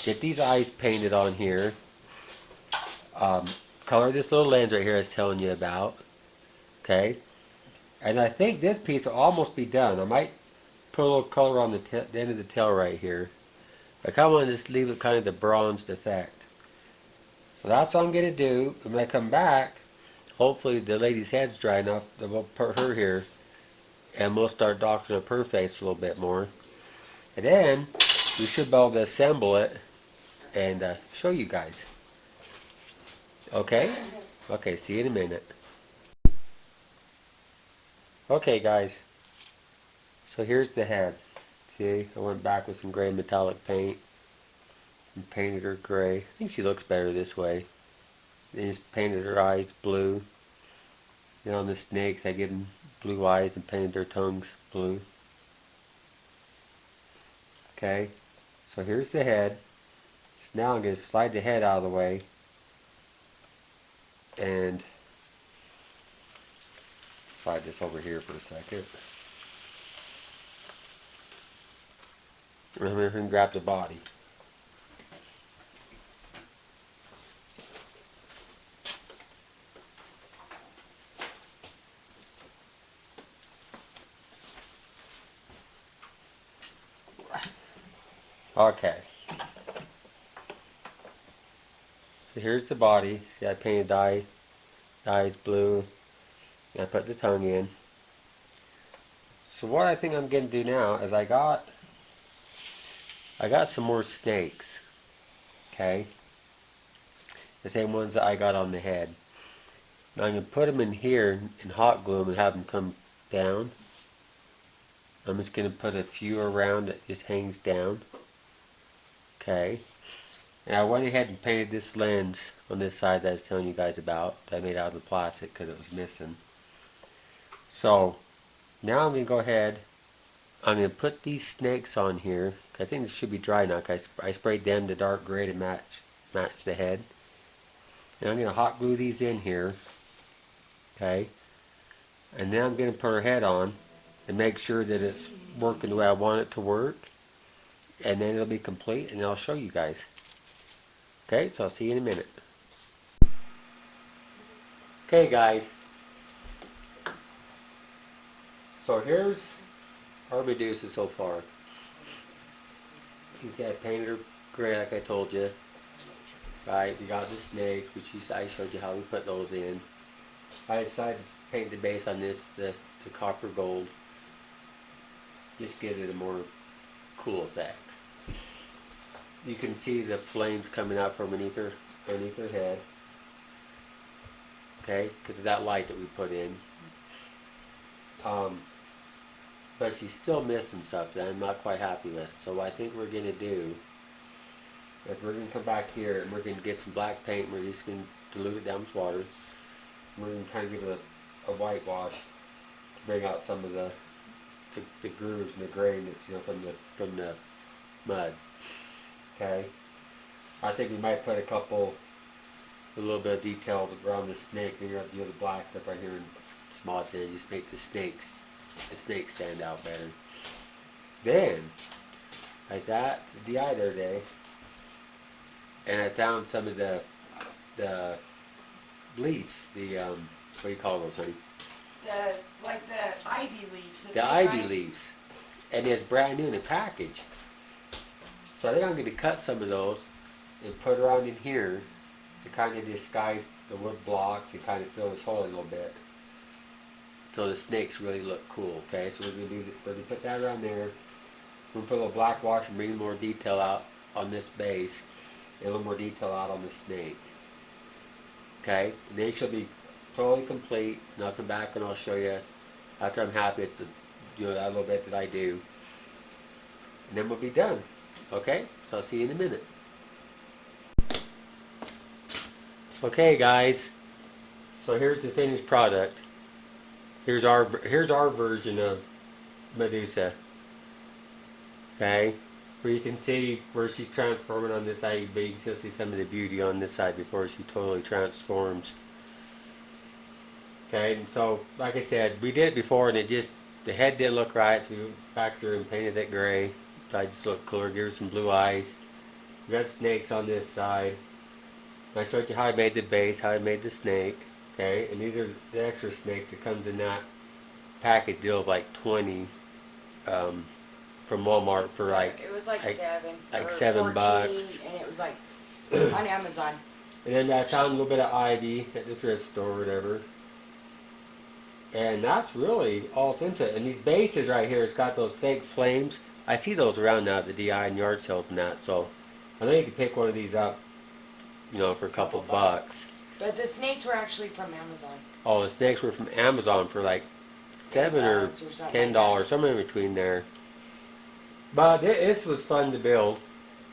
get these eyes painted on here, color this little lens right here I was telling you about, okay? And I think this piece will almost be done. I might put a little color on the end of the tail right here. I kind of want to just leave it kind of the bronzed effect. So that's what I'm going to do. And when I come back, hopefully the lady's head's dry enough that we'll put her here. And we'll start doctoring up her face a little bit more. And then we should be able to assemble it and show you guys. Okay? Okay, see you in a minute. Okay guys, so here's the head. See, I went back with some gray metallic paint and painted her gray. I think she looks better this way. Then just painted her eyes blue. Then on the snakes I give them blue eyes and painted their tongues blue. Okay, so here's the head. So now I'm going to slide the head out of the way and slide this over here for a second. Remember to grab the body. Okay. So here's the body. See, I painted the eyes blue. And I put the tongue in. So what I think I'm going to do now is I got some more snakes. Okay. The same ones that I got on the head. Now I'm going to put them in here and hot glue them and have them come down. I'm just going to put a few around that just hangs down. Okay. And I went ahead and painted this lens on this side that I was telling you guys about. That I made out of the plastic because it was missing. So now I'm going to go ahead. I'm going to put these snakes on here. I think this should be dry now because I sprayed them to dark gray to match the head. And I'm going to hot glue these in here. Okay. And then I'm going to put her head on and make sure that it's working the way I want it to work. And then it'll be complete and I'll show you guys. Okay, so I'll see you in a minute. Okay guys. So here's our Medusa so far. You see I painted her gray like I told you. Right, we got the snakes, which I showed you how we put those in. I decided to paint the base on this, the copper gold. Just gives it a more cool effect. You can see the flames coming out from underneath her head. Okay, because of that light that we put in. But she's still missing stuff that I'm not quite happy with. So what I think we're going to do is we're going to come back here and we're going to get some black paint. We're just going to dilute it down with water. We're going to kind of give it a whitewash to bring out some of the grooves and the grain that's from the mud. Okay. I think we might put a little bit of detail around the snake. Maybe the black stuff right here in small and just make the snakes stand out better. Then I was at the DI the other day, and I found some of the leaves. What do you call those, honey? Like the ivy leaves. The ivy leaves, and it's brand new in the package. So I think I'm going to cut some of those and put around in here to kind of disguise the wood blocks and kind of fill this hole a little bit, so the snakes really look cool. Okay, so we're going to put that around there. We're going to put a little black wash and bring more detail out on this base, and a little more detail out on the snake. Okay, and then she'll be totally complete, and I'll come back and I'll show you after I'm happy with that little bit that I do, and then we'll be done. Okay, so I'll see you in a minute. Okay, guys, so here's the finished product. Here's our version of Medusa. Okay, where you can see where she's transforming on this side, but you can still see some of the beauty on this side before she totally transforms. Okay, and so like I said, we did it before, and the head didn't look right, so we went back through and painted it gray. Tried to look cooler, give her some blue eyes. We got snakes on this side. I showed you how I made the base, how I made the snake. Okay, and these are the extra snakes that comes in that package deal of like 20 from Walmart for like it was like $7, 14, and it was like on Amazon. And then I found a little bit of ivy at this thrift store or whatever. And that's really all it's into it. And these bases right here, it's got those fake flames. I see those around now at the DI and yard sales and that, so I know you can pick one of these up, for a couple bucks. But the snakes were actually from Amazon. Oh, the snakes were from Amazon for like $7 or $10, somewhere in between there. But this was fun to build,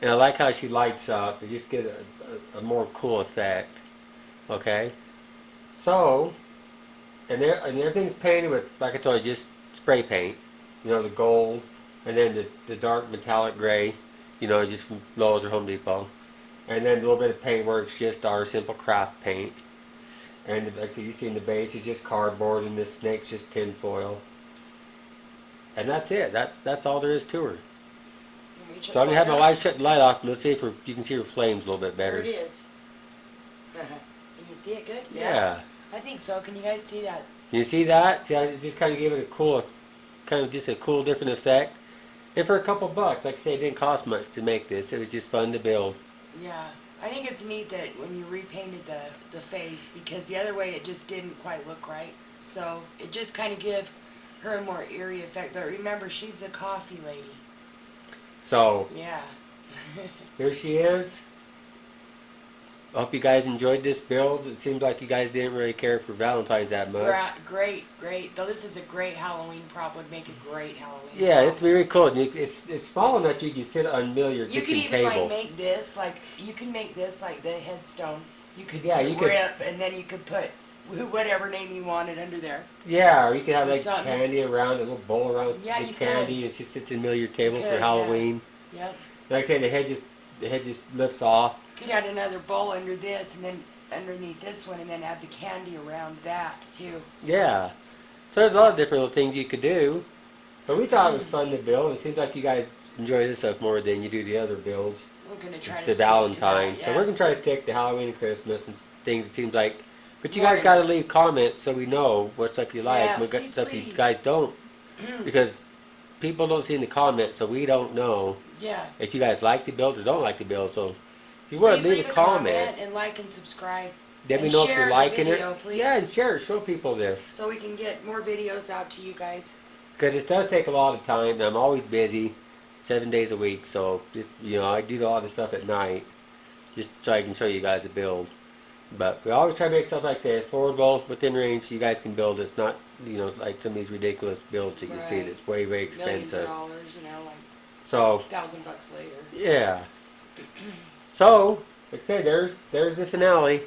and I like how she lights up. It just gives a more cool effect. Okay, so and everything's painted with, like I told you, just spray paint. The gold. And then the dark metallic gray, just from Lowe's or Home Depot. And then a little bit of paintwork's just our simple craft paint. And like you see in the base, it's just cardboard, and this snake's just tin foil. And that's it. That's all there is to her. So I'm gonna have my wife shut the light off, and let's see if you can see her flames a little bit better. There it is. Can you see it good? Yeah. I think so. Can you guys see that? Can you see that? See, I just kind of gave it a cool, different effect. And for a couple bucks, like I say, it didn't cost much to make this. It was just fun to build. Yeah, I think it's neat that when you repainted the face, because the other way it just didn't quite look right. So it just kind of give her a more eerie effect. But remember, she's the coffee lady. So yeah, here she is. I hope you guys enjoyed this build. It seems like you guys didn't really care for Valentine's that much. Great. Though this is a great Halloween prop. Would make a great Halloween Yeah, prop. It's very cool. It's small enough you can sit on your kitchen table. You could even like make this like the headstone. You could rip, and then you could put whatever name you wanted under there. Yeah, or you could have like candy around, a little bowl around with candy, and it just sits in the middle of your table for Halloween. Yeah. Yep. Like I say, the head just lifts off. You could add another bowl under this, and then underneath this one, and then add the candy around that too. So. Yeah. So there's a lot of different little things you could do. But we thought it was fun to build. It seems like you guys enjoy this stuff more than you do the other builds. We're going to try to the stick Valentine's. to that. So we're going to try to stick to Halloween and Christmas and things, it seems like. But you guys got to leave comments so we know what stuff you like and what stuff you guys don't. Because people don't see in the comments, so we don't know Yeah. if you guys like to build or don't like to build. So if you want Please to leave leave a comment, and like and subscribe. let me and know if share you're the liking video, it. please. Yeah, and share it. Show people this. So we can get more videos out to you guys. Because it does take a lot of time, and I'm always busy, 7 days a week. So just I do a lot of stuff at night, just so I can show you guys a build. But we always try to make stuff like I said, affordable, within range, so you guys can build. It's not like some of these ridiculous builds that you see Right. that's way Millions of expensive. dollars, like So $1,000 later. yeah. So like I said, there's the finale.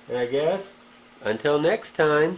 And I guess until next time.